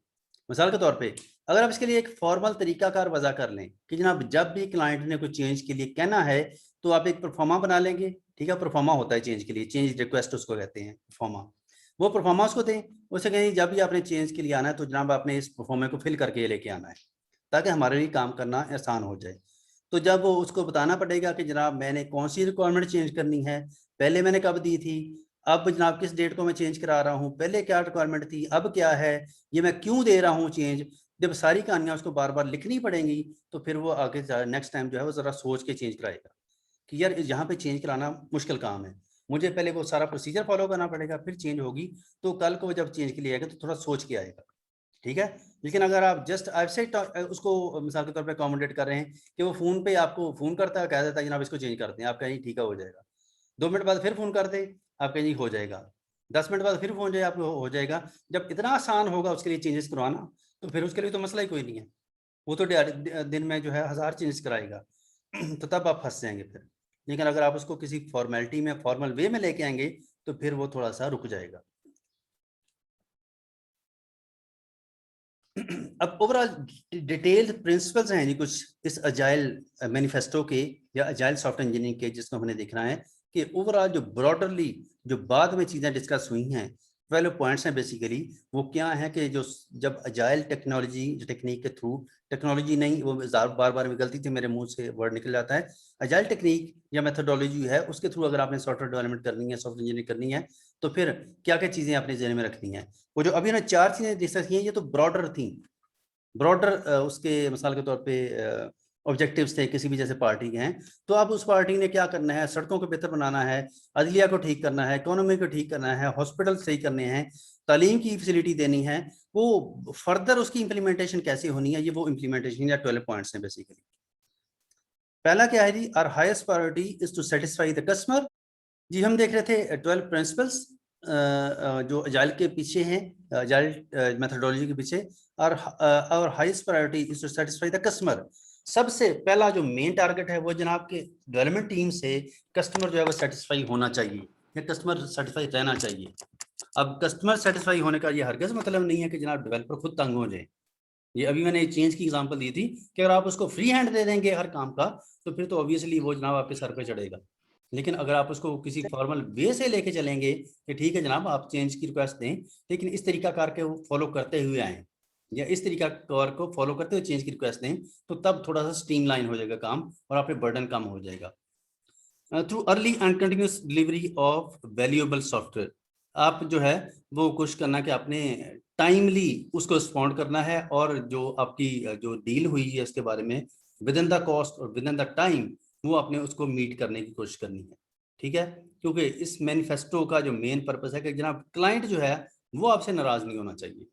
मिसाल के तौर पे अगर आप इसके लिए एक फॉर्मल तरीकाकार वजह कर लें कि जनाब जब भी क्लाइंट ने कोई चेंज के लिए कहना है, तो आप एक परफॉर्मा बना लेंगे, ठीक है। परफॉर्मा होता है चेंज के लिए, चेंज रिक्वेस्ट उसको कहते हैं परफॉर्मा। वो परफॉर्मा उसको दें, उसे कहें जब भी आपने चेंज के लिए आना है तो जनाब आपने इस परफॉर्मा को फिल करके लेके आना है, ताकि हमारे लिए काम करना आसान हो जाए। तो जब वो उसको बताना पड़ेगा कि जनाब मैंने कौन सी रिक्वायरमेंट चेंज करनी है, पहले मैंने कब दी थी, अब जनाब किस डेट को मैं चेंज करा रहा हूँ, पहले क्या रिक्वायरमेंट थी, अब क्या है, ये मैं क्यों दे रहा हूँ चेंज, जब सारी कहानियां उसको बार बार लिखनी पड़ेंगी, तो फिर वो आगे नेक्स्ट टाइम जो है वो जरा सोच के चेंज कराएगा कि यार यहाँ पे चेंज कराना मुश्किल काम है, मुझे पहले वो सारा प्रोसीजर फॉलो करना पड़ेगा, फिर चेंज होगी। तो कल को जब चेंज के लिए आएगा तो थोड़ा सोच के आएगा, ठीक है। लेकिन अगर आप जस्ट ऐसे उसको मिसाल के तौर पे अकोमोडेट कर रहे हैं कि वो फोन पे आपको फोन करता है, कह देता है जनाब इसको चेंज करते हैं, आप कहें ठीक है हो जाएगा, 2 मिनट बाद फिर फोन कर दे, आप कहें हो जाएगा, 10 मिनट बाद फिर फोन जाए आपको हो जाएगा। जब इतना आसान होगा उसके लिए चेंजेस करवाना, तो फिर उसके लिए तो मसला ही कोई नहीं है, वो तो दिन में जो है 1000 चेंजेस कराएगा। तो तब आप फंस जाएंगे फिर। लेकिन अगर आप उसको किसी फॉर्मेलिटी में, फॉर्मल वे में लेके आएंगे, तो फिर वो थोड़ा सा रुक जाएगा। अब ओवरऑल डिटेल्ड प्रिंसिपल्स हैं जी कुछ इस अजाइल मैनिफेस्टो के या अजाइल सॉफ्टवेयर इंजीनियरिंग के, जिसको हमने देखना है कि ओवरऑल जो ब्रॉडरली जो बाद में चीज़ें डिस्कस हुई हैं, 12 पॉइंट्स हैं बेसिकली, वो क्या है कि जो जब अजाइल टेक्नोलॉजी, जो टेक्निक के थ्रू, टेक्नोलॉजी नहीं, वो बार बार में गलती थी मेरे मुंह से वर्ड निकल जाता है, अजाइल टेक्निक या मेथोडोलॉजी है, उसके थ्रू अगर आपने सॉफ्टवेयर डेवलपमेंट करनी है, सॉफ्टवेयर इंजीनियरिंग करनी है, तो फिर क्या क्या चीज़ें अपने जहन में रखनी है। वो जो अभी ना 4 चीज़ें डिस्कस की हैं, ये तो ब्रॉडर थी, ब्रॉडर उसके मिसाल के तौर पे ऑब्जेक्टिव्स थे किसी भी जैसे पार्टी के हैं, तो अब उस पार्टी ने क्या करना है, सड़कों को बेहतर बनाना है, अदलिया को ठीक करना है, इकोनॉमी को ठीक करना है, हॉस्पिटल सही करने हैं, तालीम की फैसिलिटी देनी है, वो फर्दर उसकी इंप्लीमेंटेशन कैसे होनी है, ये वो इंप्लीमेंटेशन या 12 पॉइंट्स हैं बेसिकली। पहला क्या है जी, our highest priority is to satisfy the customer. जी हम देख रहे थे 12 प्रिंसिपल्स जो अजाइल के पीछे हैं, अजाइल मेथोडोलॉजी के पीछे, और highest priority is to satisfy the customer. सबसे पहला जो मेन टारगेट है वो जनाब के डेवलपमेंट टीम से कस्टमर जो है वो सेटिस्फाई होना चाहिए, या कस्टमर सेटिस्फाई रहना चाहिए। अब कस्टमर सेटिस्फाई होने का ये हरगिज़ मतलब नहीं है कि जनाब डेवलपर खुद तंग हो जाए। ये अभी मैंने चेंज की एग्जांपल दी थी कि अगर आप उसको फ्री हैंड दे देंगे हर काम का, तो फिर तो ऑब्वियसली वो जनाब आपके सर पे चढ़ेगा। लेकिन अगर आप उसको किसी फॉर्मल वे से लेके चलेंगे कि ठीक है जनाब आप चेंज की रिक्वेस्ट दें, लेकिन इस तरीका करके वो फॉलो करते हुए आए, या इस तरीका कार को फॉलो करते हुए चेंज की रिक्वेस्ट दें, तो तब थोड़ा सा स्ट्रीमलाइन हो जाएगा काम और आप पे बर्डन कम हो जाएगा। Through early and continuous delivery of valuable software, आप जो है वो कोशिश करना कि आपने टाइमली उसको रिस्पॉन्ड करना है, और जो आपकी जो डील हुई है उसके बारे में विद इन द कॉस्ट और विद इन द टाइम वो आपने उसको मीट करने की कोशिश करनी है। ठीक है, क्योंकि इस मैनिफेस्टो का जो मेन पर्पस है कि जनाब क्लाइंट जो है वो आपसे नाराज नहीं होना चाहिए।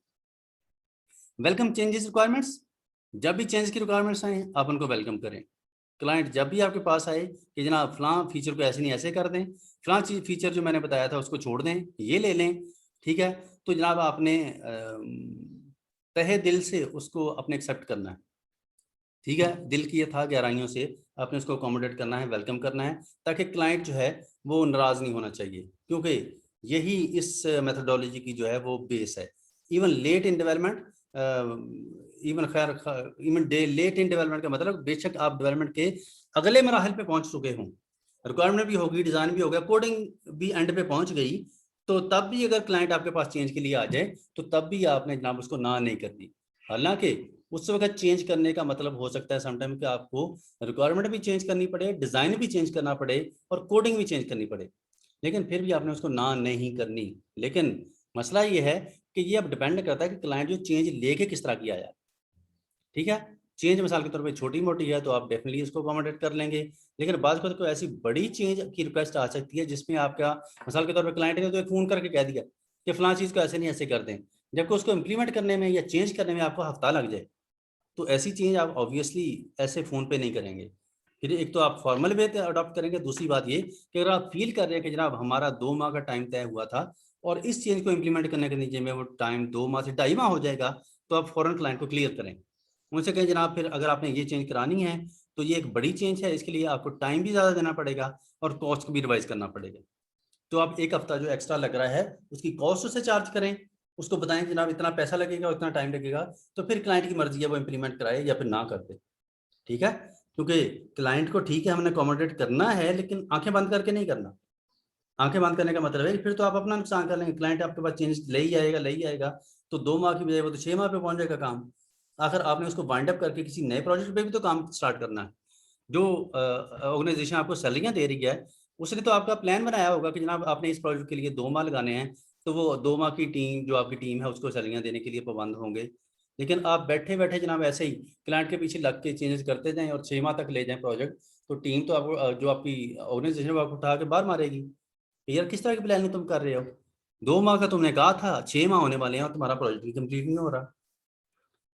वेलकम चेंजेस रिक्वायरमेंट्स, जब भी चेंज की रिक्वायरमेंट्स आए आप उनको वेलकम करें। क्लाइंट जब भी आपके पास आए कि जनाब फलां फीचर को ऐसे नहीं ऐसे कर दें, फलां चीज फीचर जो मैंने बताया था उसको छोड़ दें, ये ले लें, ठीक है, तो जनाब आपने तहे दिल से उसको अपने एक्सेप्ट करना है। ठीक है, दिल की यथा गहराइयों से आपने उसको अकोमोडेट करना है, वेलकम करना है, ताकि क्लाइंट जो है वो नाराज नहीं होना चाहिए, क्योंकि यही इस मेथोडोलॉजी की जो है वो बेस है। Even late in development, even late in development का मतलब बेशक आप डेवलपमेंट के अगले मराहल पे पहुंच चुके हों, रिक्वायरमेंट भी होगी, डिजाइन भी हो गया, कोडिंग भी एंड पे पहुंच गई, तो तब भी अगर क्लाइंट आपके पास चेंज के लिए आ जाए तो तब भी आपने जनाब उसको ना नहीं करनी। हालांकि उस वक्त चेंज करने का मतलब हो सकता है समटाइम कि आपको रिक्वायरमेंट भी चेंज करनी पड़े, डिजाइन भी चेंज करना पड़े और कोडिंग भी चेंज करनी पड़े, लेकिन फिर भी आपने उसको ना नहीं करनी। लेकिन मसला ये है कि ये अब डिपेंड करता है कि क्लाइंट जो चेंज लेके किस तरह की आया। ठीक है, चेंज मिसाल के तौर पे छोटी मोटी है तो आप डेफिनेटली इसको अकोमोडेट कर लेंगे, लेकिन बाद में कोई ऐसी बड़ी चेंज की रिक्वेस्ट आ सकती है जिसमें आपका मिसाल के तौर पे क्लाइंट ने तो एक फोन करके कह दिया कि फलां चीज़ को ऐसे नहीं ऐसे कर दें, जबकि उसको इम्प्लीमेंट करने में या चेंज करने में आपको हफ्ता लग जाए, तो ऐसी चेंज आप ऑब्वियसली ऐसे फ़ोन पे नहीं करेंगे। फिर एक तो आप फॉर्मल वे अडॉप्ट करेंगे, दूसरी बात ये कि अगर आप फील कर रहे हैं कि जनाब हमारा 2 माह का टाइम तय हुआ था और इस चेंज को इम्प्लीमेंट करने के नतीजे में वो टाइम 2 माह से 2.5 माह हो जाएगा, तो आप फ़ौरन क्लाइंट को क्लियर करें, उनसे कहें जनाब फिर अगर आपने ये चेंज करानी है तो ये एक बड़ी चेंज है, इसके लिए आपको टाइम भी ज़्यादा देना पड़ेगा और कॉस्ट भी रिवाइज करना पड़ेगा। तो आप एक हफ्ता जो एक्स्ट्रा लग रहा है उसकी कॉस्ट उससे चार्ज करें, उसको बताएं जनाब इतना पैसा लगेगा, इतना टाइम लगेगा, तो फिर क्लाइंट की मर्जी है वो इम्प्लीमेंट कराए या फिर ना कर दे। ठीक है, क्योंकि क्लाइंट को ठीक है हमने अकोमोडेट करना है, लेकिन आंखें बंद करके नहीं करना। आंखें बंद करने का मतलब है कि फिर तो आप अपना नुकसान कर लेंगे, क्लाइंट आपके पास चेंज ले ही आएगा, तो 2 माह की बजाय वो तो 6 माह पे पहुंच जाएगा काम। आखिर आपने उसको वाइंड अप करके किसी नए प्रोजेक्ट पे भी तो काम स्टार्ट करना है। जो ऑर्गेनाइजेशन आपको सैलरियां दे रही है उसने तो आपका प्लान बनाया होगा कि जनाब आपने इस प्रोजेक्ट के लिए 2 माह लगाने हैं, तो वो 2 माह की टीम जो आपकी टीम है उसको सैलरियां देने के लिए पाबंद होंगे। लेकिन आप बैठे बैठे जनाब ऐसे ही क्लाइंट के पीछे लग के चेंजेस करते जाएं और 6 माह तक ले जाएं प्रोजेक्ट, तो टीम तो आपको जो आपकी ऑर्गेनाइजेशन वो आपको उठा के बाहर मारेगी, यार किस तरह की प्लानिंग तुम कर रहे हो, 2 माह का तुमने कहा था, 6 माह होने वाले हैं और तुम्हारा प्रोजेक्ट भी कंप्लीट नहीं हो रहा।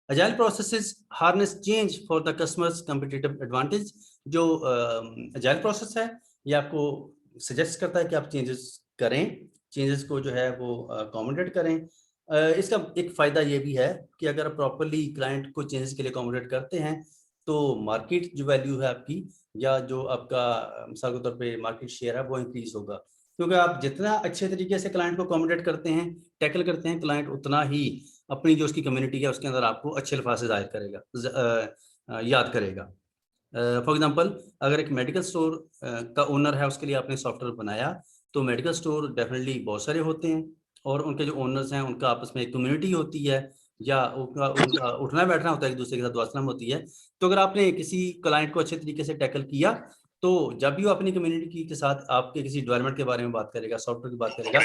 Agile processes harness change for the customer's competitive advantage। जो agile process है ये आपको सजेस्ट करता है कि आप चेंजेस करें, चेंजेस को जो है वो अकोमोडेट करें। इसका एक फ़ायदा ये भी है कि अगर प्रॉपरली क्लाइंट को चेंजेस के लिए अकोमोडेट करते हैं तो मार्केट जो वैल्यू है आपकी, या जो आपका मिसाल के तौर पे मार्केट शेयर है वो इंक्रीज होगा, क्योंकि आप जितना अच्छे तरीके से क्लाइंट को अकोमोडेट करते हैं, टैकल करते हैं, क्लाइंट उतना ही अपनी जो उसकी कम्युनिटी है उसके अंदर आपको अच्छे अल्फाज से जाहिर करेगा, याद करेगा। फॉर एग्जांपल अगर एक मेडिकल स्टोर का ओनर है उसके लिए आपने सॉफ्टवेयर बनाया, तो मेडिकल स्टोर डेफिनेटली बहुत सारे होते हैं और उनके जो ओनर्स हैं उनका आपस में एक कम्युनिटी होती है, या उनका उनका उठना बैठना होता है, एक दूसरे के साथ दुआसलाम होती है। तो अगर आपने किसी क्लाइंट को अच्छे तरीके से टैकल किया, तो जब भी वो अपनी कम्युनिटी के साथ आपके किसी डेवलपमेंट के बारे में बात करेगा, सॉफ्टवेयर की बात करेगा,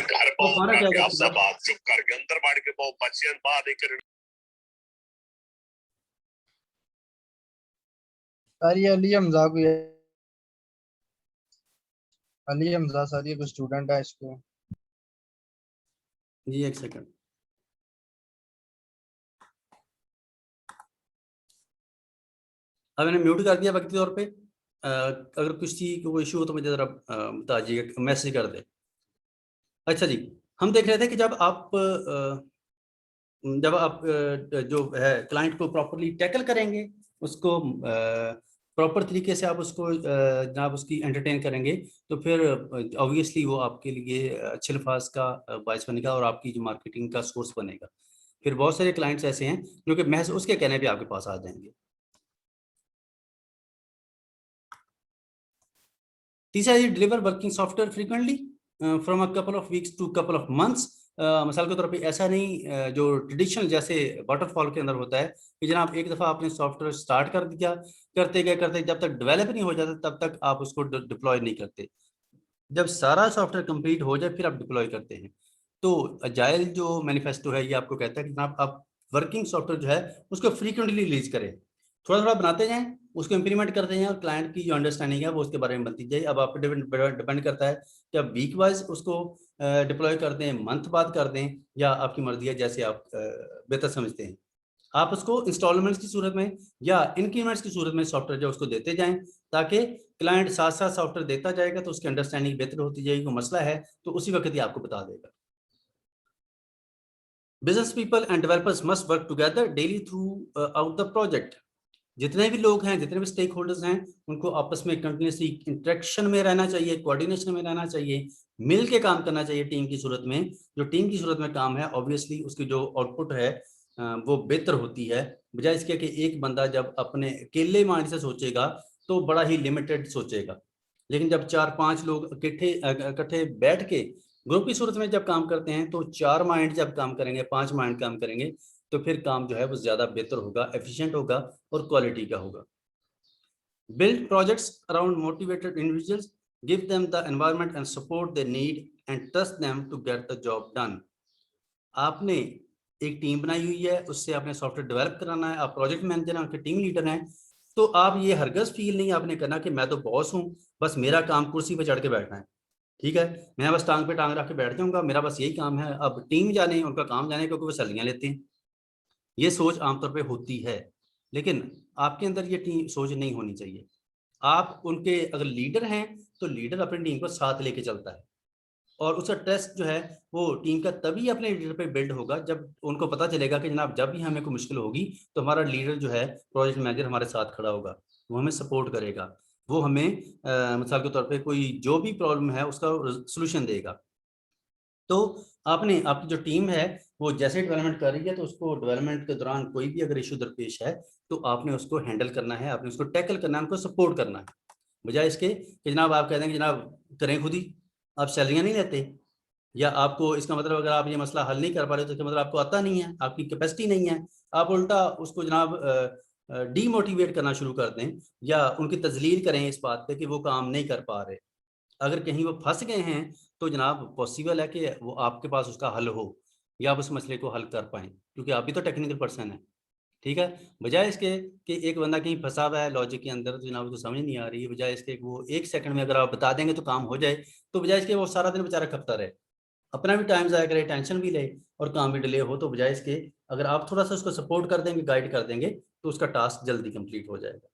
तो फारा सर ये अली हमजा को, अली हमजा सर ये कोई स्टूडेंट है इसको। जी एक सेकंड। अब मैंने म्यूट कर दिया वक्ती तौर पे। अगर किसी को कोई इशू हो तो मुझे जरा बता दीजिएगा, मैसेज कर दे। अच्छा जी, हम देख रहे थे कि जब आप जो है क्लाइंट को प्रॉपरली टैकल करेंगे, उसको प्रॉपर तरीके से आप उसको जनाब उसकी एंटरटेन करेंगे, तो फिर ऑब्वियसली वो आपके लिए अच्छे अल्फाज का बायस बनेगा और आपकी जो मार्केटिंग का सोर्स बनेगा। फिर बहुत सारे क्लाइंट्स ऐसे हैं जो कि महज उसके कहने पे आपके पास आ जाएंगे। तीसरा, deliver working software frequently from a couple of weeks to couple of months. मिसाल के तौर पे ऐसा नहीं जो ट्रेडिशनल जैसे वाटरफॉल के अंदर होता है कि जनाब एक दफ़ा आपने सॉफ्टवेयर स्टार्ट कर दिया, करते गए जब तक डेवलप नहीं हो जाता तब तक आप उसको डिप्लॉय नहीं करते। जब सारा सॉफ्टवेयर कंप्लीट हो जाए फिर आप डिप्लॉय करते हैं। तो अजाइल जो मैनिफेस्टो है ये आपको कहता है कि जनाब आप वर्किंग सॉफ्टवेयर जो है उसको फ्रीक्वेंटली रिलीज करें, थोड़ा थोड़ा बनाते जाएं, उसको इंप्लीमेंट करते हैं और क्लाइंट की जो अंडरस्टैंडिंग है वो उसके बारे में बनती जाए। अब आप पे डिपेंड करता है कि आप वीक वाइज उसको डिप्लॉय कर दें, मंथ बाद कर दें, या आपकी मर्जी है जैसे आप बेहतर समझते हैं। आप उसको इंस्टॉलमेंट्स की सूरत में या इंक्रीमेंट्स की सूरत में सॉफ्टवेयर जो उसको देते जाएं, ताकि क्लाइंट साथ साथ सॉफ्टवेयर देता जाएगा तो उसकी अंडरस्टैंडिंग बेहतर होती जाएगी। कोई मसला है तो उसी वक्त ही आपको बता देगा। Business people and developers must work together daily through out the project. जितने भी लोग हैं, जितने भी स्टेक होल्डर्स हैं, उनको आपस में कंटिन्यूसली इंटरेक्शन में रहना चाहिए, कोऑर्डिनेशन में रहना चाहिए, मिल के काम करना चाहिए टीम की सूरत में। जो टीम की सूरत में काम है ऑब्वियसली उसकी जो आउटपुट है वो बेहतर होती है, बजाय इसके कि एक बंदा जब अपने अकेले माइंड से सोचेगा तो बड़ा ही लिमिटेड सोचेगा। लेकिन जब 4-5 लोग इकट्ठे बैठ के ग्रुप की सूरत में जब काम करते हैं तो 4 माइंड जब काम करेंगे, 5 माइंड काम करेंगे, तो फिर काम जो है वो ज्यादा बेहतर होगा, एफिशिएंट होगा और क्वालिटी का होगा। Build projects around motivated individuals, give them the environment and support they need and trust them to get the job done. आपने एक टीम बनाई हुई है, उससे आपने सॉफ्टवेयर डेवलप कराना है, आप प्रोजेक्ट मैनेजर हैं, उनके टीम लीडर हैं, तो आप ये हरगज फील नहीं आपने करना कि मैं तो बॉस हूँ, बस मेरा काम कुर्सी पे चढ़ के बैठना है, ठीक है, मैं बस टांग पे टांग रख के बैठ जाऊंगा, मेरा बस यही काम है। अब टीम जाने, उनका काम जाने, क्योंकि वो सैलरियां लेते हैं। ये सोच आमतौर पे होती है, लेकिन आपके अंदर ये टीम सोच नहीं होनी चाहिए। आप उनके अगर लीडर हैं तो लीडर अपनी टीम को साथ लेके चलता है, और उसका ट्रस्ट जो है वो टीम का तभी अपने लीडर पे बिल्ड होगा जब उनको पता चलेगा कि जनाब जब भी हमें कोई मुश्किल होगी तो हमारा लीडर जो है, प्रोजेक्ट मैनेजर, हमारे साथ खड़ा होगा, वो हमें सपोर्ट करेगा, वो हमें मिसाल के तौर पे कोई जो भी प्रॉब्लम है उसका सोल्यूशन देगा। तो आपने, आपकी जो टीम है वो जैसे डेवलपमेंट कर रही है तो उसको डेवलपमेंट के दौरान कोई भी अगर इशू दरपेश है तो आपने उसको हैंडल करना है, आपने उसको टैकल करना है, उनको सपोर्ट करना है, बजाय इसके कि जनाब आप कह देंगे जनाब करें खुद ही, आप सैलरियां नहीं लेते, या आपको इसका मतलब अगर आप ये मसला हल नहीं कर पा रहे तो इसका मतलब आपको आता नहीं है, आपकी कैपेसिटी नहीं है। आप उल्टा उसको जनाब डीमोटिवेट करना शुरू कर दें या उनकी तजलील करें इस बात पे कि वो काम नहीं कर पा रहे। अगर कहीं वो फंस गए हैं तो जनाब पॉसिबल है कि वो आपके पास उसका हल हो या आप उस मसले को हल कर पाएं, क्योंकि आप भी तो टेक्निकल पर्सन है, ठीक है। बजाय इसके कि एक बंदा कहीं फंसा हुआ है लॉजिक के अंदर तो जनाब उसको समझ नहीं आ रही है, बजाय इसके वो 1 सेकंड में अगर आप बता देंगे तो काम हो जाए, तो बजाय इसके वो सारा दिन बेचारा खपता रहे, अपना भी टाइम ज़ाया करे, टेंशन भी ले और काम भी डिले हो, तो बजाय इसके अगर आप थोड़ा सा उसको सपोर्ट कर देंगे, गाइड कर देंगे, तो उसका टास्क जल्दी कंप्लीट हो जाएगा।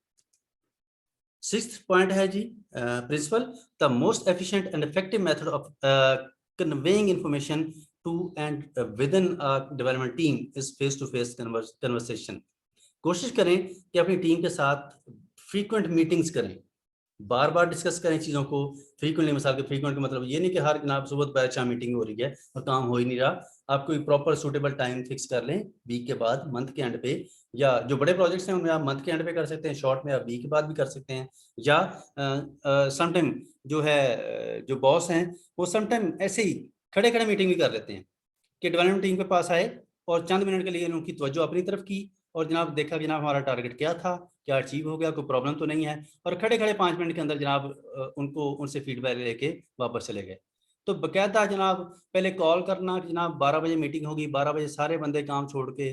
6th पॉइंट है जी, principle, the most efficient and effective method of conveying information to and within development team is face to face conversation. कोशिश करें कि अपनी टीम के साथ फ्रीक्वेंट मीटिंग्स करें, बार बार डिस्कस करें चीज़ों को फ्रीक्वेंटली। मिसाल के फ्रीक्वेंट का मतलब ये नहीं कि हर जनाब सुबह दोपहर शाम मीटिंग हो रही है और काम हो ही नहीं रहा। आप कोई प्रॉपर सूटेबल टाइम फिक्स कर लें, वीक के बाद, मंथ के एंड पे, या जो बड़े प्रोजेक्ट्स हैं उनमें आप मंथ के एंड पे कर सकते हैं, शॉर्ट में आप वीक के बाद भी कर सकते हैं, या समटाइम जो है जो बॉस हैं वो समटाइम ऐसे ही खड़े खड़े मीटिंग भी कर लेते हैं कि डेवलपमेंट टीम के पास आए और चंद मिनट के लिए उनकी तवज्जो अपनी तरफ की और जनाब देखा कि जनाब हमारा टारगेट क्या था, क्या अचीव हो गया, कोई प्रॉब्लम तो नहीं है, और खड़े खड़े 5 मिनट के अंदर जनाब उनको उनसे फीडबैक लेके वापस चले गए। तो बकायदा जनाब पहले कॉल करना कि जनाब 12 बजे मीटिंग होगी, 12 बजे सारे बंदे काम छोड़ के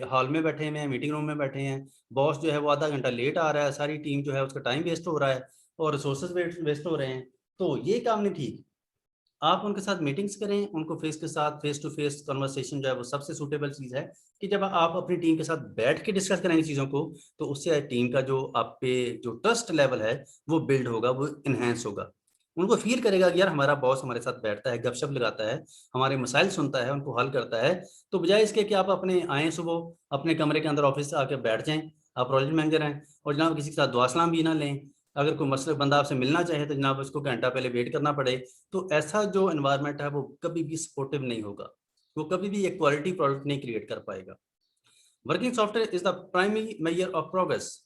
हॉल में बैठे हुए हैं, मीटिंग रूम में बैठे हैं, बॉस जो है वो आधा घंटा लेट आ रहा है, सारी टीम जो है उसका टाइम वेस्ट हो रहा है और रिसोर्सेज वेस्ट हो रहे हैं। तो ये काम नहीं ठीक। आप उनके साथ मीटिंग्स करें, उनको फेस टू फेस कन्वर्सेशन जो है वो सबसे सूटेबल चीज़ है कि जब आप अपनी टीम के साथ बैठ के डिस्कस करेंगे चीज़ों को, तो उससे टीम का जो आप पे जो ट्रस्ट लेवल है वो बिल्ड होगा, वो इन्हेंस होगा। उनको फील करेगा कि यार हमारा बॉस हमारे साथ बैठता है, गपशप लगाता है, हमारे मसाइल सुनता है, उनको हल करता है। तो बजाय इसके कि आप अपने आए सुबह अपने कमरे के अंदर ऑफिस आके बैठ जाएं, आप प्रोजेक्ट मैनेजर हैं और जनाब किसी के साथ दुआ सलाम भी ना लें, अगर कोई मसले बंदा आपसे मिलना चाहे तो जनाब उसको घंटा पहले वेट करना पड़े, तो ऐसा जो एनवायरनमेंट है वो कभी भी सपोर्टिव नहीं होगा, वो कभी भी एक क्वालिटी प्रोडक्ट नहीं क्रिएट कर पाएगा। Working software is the primary measure of progress.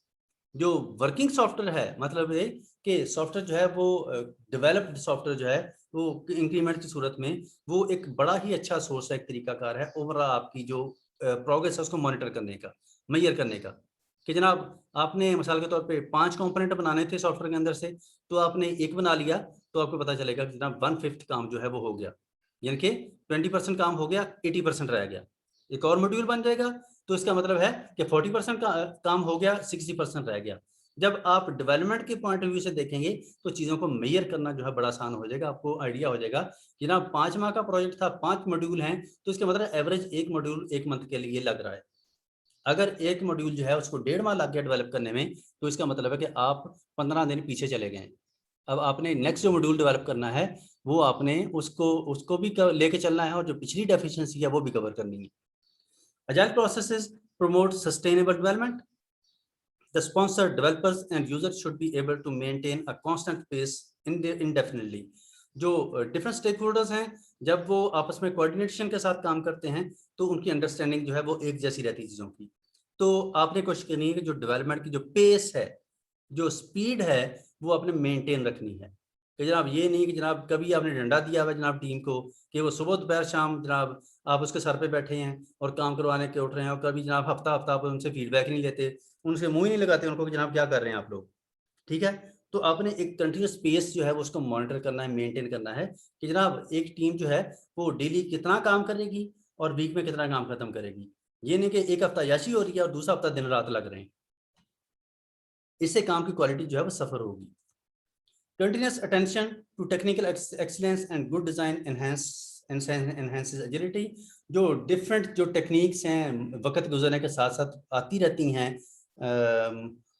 जो वर्किंग सॉफ्टवेयर है मतलब ये कि सॉफ्टवेयर जो है वो डेवलप्ड सॉफ्टवेयर जो है वो इंक्रीमेंट की सूरत में वो एक बड़ा ही अच्छा सोर्स है, एक तरीकाकार है ओवरऑल आपकी जो प्रोग्रेस है उसको मॉनिटर करने का, मेजर करने का। कि जनाब आपने मिसाल के तौर पे 5 कंपोनेंट बनाने थे सॉफ्टवेयर के अंदर से, तो आपने एक बना लिया, तो आपको पता चलेगा कि जनाब 1/5 काम जो है वो हो गया, यानी कि 20% काम हो गया, 80% रह गया। एक और मॉड्यूल बन जाएगा तो इसका मतलब है कि 40% का काम हो गया, 60% रह गया। जब आप डेवलपमेंट के पॉइंट ऑफ व्यू से देखेंगे तो चीज़ों को मेजर करना जो है बड़ा आसान हो जाएगा, आपको आइडिया हो जाएगा कि ना 5 माह का प्रोजेक्ट था, 5 मॉड्यूल हैं, तो इसका मतलब एवरेज एक मॉड्यूल 1 मंथ के लिए लग रहा है। अगर एक मॉड्यूल जो है उसको 1.5 माह लग गया डेवलप करने में, तो इसका मतलब है कि आप 15 दिन पीछे चले गए। अब आपने नेक्स्ट जो मॉड्यूल डेवलप करना है वो आपने उसको भी लेके चलना है और जो पिछली डेफिशिएंसी है वो भी कवर करनी है। Agile processes promote sustainable development. The sponsor, developers and users should be able to maintain a constant pace indefinitely. जो डिफरेंट स्टेक होल्डर्स हैं जब वो आपस में कोऑर्डिनेशन के साथ काम करते हैं तो उनकी अंडरस्टैंडिंग जो है वो एक जैसी रहती है चीज़ों की। तो आपने कोशिश करनी है कि जो डेवलपमेंट की जो पेस है, जो स्पीड है, वो आपने मेंटेन रखनी है। कि जनाब ये नहीं कि जनाब कभी आपने डंडा दिया हुआ जनाब टीम को कि वो सुबह दोपहर शाम जनाब आप उसके सर पे बैठे हैं और काम करवाने के उठ रहे हैं और कभी जनाब हफ्ता हफ्ता आप उनसे फीडबैक नहीं लेते, उनसे मुंह ही नहीं लगाते उनको कि जनाब क्या कर रहे हैं आप लोग। ठीक है, तो आपने एक कंटिन्यूस पेस जो है वो उसको मॉनिटर करना है, मेंटेन करना है कि जनाब एक टीम जो है वो डेली कितना काम करेगी और वीक में कितना काम खत्म करेगी। ये नहीं कि एक हफ्ता याशी हो रही है और दूसरा हफ्ता दिन रात लग रहे हैं, इससे काम की क्वालिटी जो है वो सफर होगी। Continuous attention to technical excellence and good design enhances agility। जो डिफरेंट जो टेक्निक्स हैं वक्त गुजरने के साथ साथ आती रहती हैं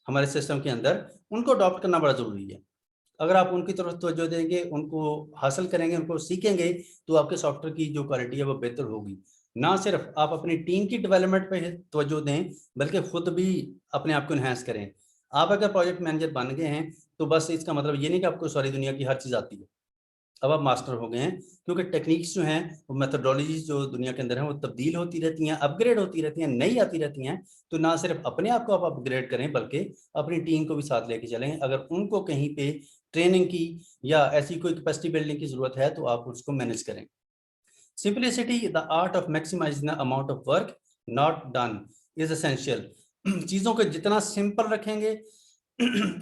हमारे सिस्टम के अंदर, उनको अडॉप्ट करना बड़ा ज़रूरी है। अगर आप उनकी तरफ तवज्जो देंगे, उनको हासिल करेंगे, उनको सीखेंगे, तो आपके सॉफ्टवेयर की जो क्वालिटी है वो बेहतर होगी। ना सिर्फ आप अपनी टीम की डेवलपमेंट पे तवज्जो दें बल्कि खुद भी अपने आप को इन्हांस करें। आप अगर प्रोजेक्ट मैनेजर बन गए हैं तो बस इसका मतलब ये नहीं कि आपको सारी दुनिया की हर चीज़ आती है, अब आप मास्टर हो गए हैं, क्योंकि टेक्निक्स जो हैं वो मेथोडोलॉजीज जो दुनिया के अंदर हैं वो तब्दील होती रहती हैं, अपग्रेड होती रहती हैं, नई आती रहती हैं। तो ना सिर्फ अपने आप को आप अपग्रेड करें बल्कि अपनी टीम को भी साथ लेके चलें। अगर उनको कहीं पे ट्रेनिंग की या ऐसी कोई कैपेसिटी बिल्डिंग की जरूरत है तो आप उसको मैनेज करें। Simplicity the art of maximising the amount of work not done is essential. चीज़ों को जितना सिंपल रखेंगे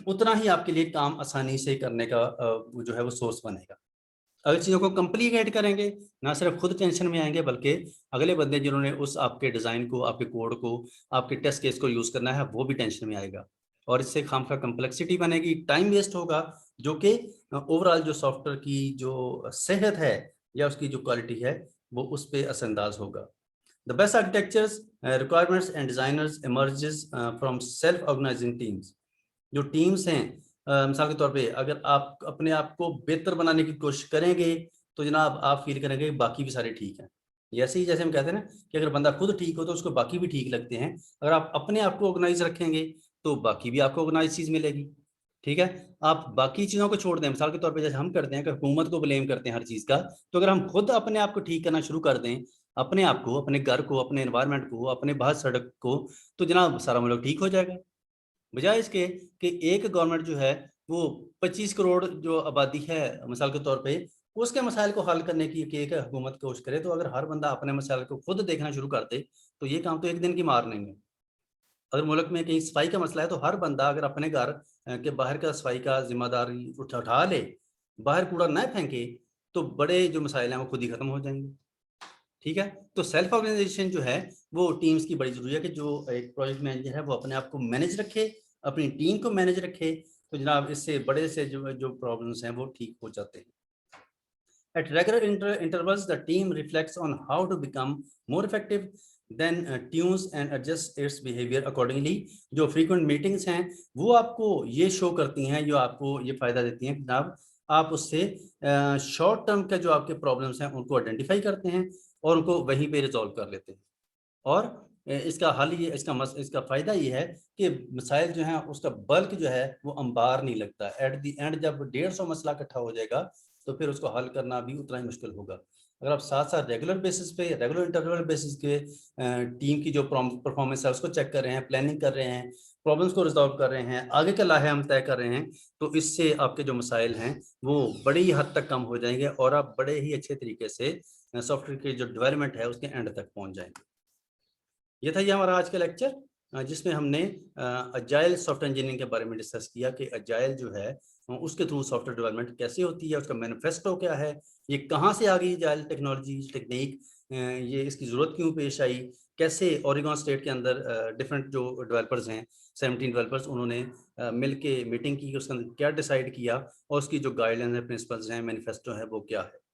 उतना ही आपके लिए काम आसानी से करने का जो है वो सोर्स बनेगा। अगर चीज़ों को कॉम्प्लिकेट करेंगे ना सिर्फ खुद टेंशन में आएंगे बल्कि अगले बंदे जिन्होंने उस आपके डिज़ाइन को, आपके कोड को, आपके टेस्ट केस को यूज़ करना है वो भी टेंशन में आएगा और इससे खामखा कम्प्लेक्सिटी बनेगी, टाइम वेस्ट होगा, जो कि ओवरऑल जो सॉफ्टवेयर की जो सेहत है या उसकी जो क्वालिटी है वो उस पर असरअंदाज होगा। The best architectures requirements and designers emerges from self organising teams. जो टीम्स हैं मिसाल के तौर पे अगर आप अपने आप को बेहतर बनाने की कोशिश करेंगे तो जनाब आप फील करेंगे बाकी भी सारे ठीक हैं। ऐसे ही जैसे हम कहते हैं ना कि अगर बंदा खुद ठीक हो तो उसको बाकी भी ठीक लगते हैं। अगर आप अपने आप को ऑर्गेनाइज रखेंगे तो बाकी भी आपको ऑर्गेनाइज चीज़ मिलेगी। ठीक है, आप बाकी चीज़ों को छोड़ दें, मिसाल के तौर पे जैसे हम करते हैं कि हुकूमत को ब्लेम करते हैं हर चीज़ का, तो अगर हम खुद अपने आप को ठीक करना शुरू कर दें, अपने आप को, अपने घर को, अपने एनवायरनमेंट को, अपने बाहर सड़क को, तो जनाब सारा मुल्क ठीक हो जाएगा। बजाय इसके कि एक गवर्नमेंट जो है वो 25 करोड़ जो आबादी है मिसाल के तौर पे उसके मसाइल को हल करने की एक हुकूमत कोशिश करे, तो अगर हर बंदा अपने मसाइल को खुद देखना शुरू कर दे तो ये काम तो एक दिन की मार नहीं है। अगर मुल्क में कहीं सफाई का मसला है तो हर बंदा अगर अपने घर के बाहर का सफाई का जिम्मेदारी उठा ले, बाहर कूड़ा न फेंके, तो बड़े जो मसाइल हैं वो खुद ही खत्म हो जाएंगे। ठीक है, तो सेल्फ ऑर्गेनाइजेशन जो है वो टीम्स की बड़ी जरूरी है कि जो एक प्रोजेक्ट मैनेजर है वो अपने आप को मैनेज रखे, अपनी टीम को मैनेज रखे, तो जनाब इससे बड़े से जो प्रॉब्लम्स हैं वो ठीक हो जाते हैं। At regular intervals, the team reflects on how to become more effective, then tunes and adjusts its behavior accordingly. जो frequent meetings हैं वो आपको ये शो करती हैं, जो आपको ये फायदा देती हैं कि जनाब आप उससे शॉर्ट टर्म के जो आपके प्रॉब्लम्स हैं उनको आइडेंटिफाई करते हैं और उनको वहीं पे रिजॉल्व कर लेते हैं। और इसका हल ये इसका फायदा ये है कि मसाइल जो हैं उसका बल्क जो है वो अंबार नहीं लगता। एट द एंड जब 150 मसला इकट्ठा हो जाएगा तो फिर उसको हल करना भी उतना ही मुश्किल होगा। अगर आप साथ साथ रेगुलर बेसिस पे, रेगुलर इंटरवल बेसिस के टीम की जो परफॉर्मेंस है उसको चेक कर रहे हैं, प्लानिंग कर रहे हैं, प्रॉब्लम्स को रिजॉल्व कर रहे हैं, आगे के लाहे हम तय कर रहे हैं, तो इससे आपके जो मसाइल हैं वो बड़ी हद तक कम हो जाएंगे और आप बड़े ही अच्छे तरीके से सॉफ्टवेयर की जो डेवलपमेंट है उसके एंड तक पहुंच जाएंगे। ये था ये हमारा आज का लेक्चर जिसमें हमने अजाइल सॉफ्टवेयर इंजीनियरिंग के बारे में डिस्कस किया कि अजाइल जो है उसके थ्रू सॉफ्टवेयर डेवलपमेंट कैसे होती है, उसका मैनिफेस्टो क्या है, ये कहाँ से आ गई अजाइल टेक्नोलॉजी टेक्निक, ये इसकी ज़रूरत क्यों पेश आई, कैसे ओरेगॉन स्टेट के अंदर डिफरेंट जो डेवलपर्स हैं 17 डेवलपर्स उन्होंने मिल के मीटिंग की, उसके अंदर क्या डिसाइड किया और उसकी जो गाइडलाइन है, प्रिंसिपल्स हैं, मैनिफेस्टो है वो क्या है।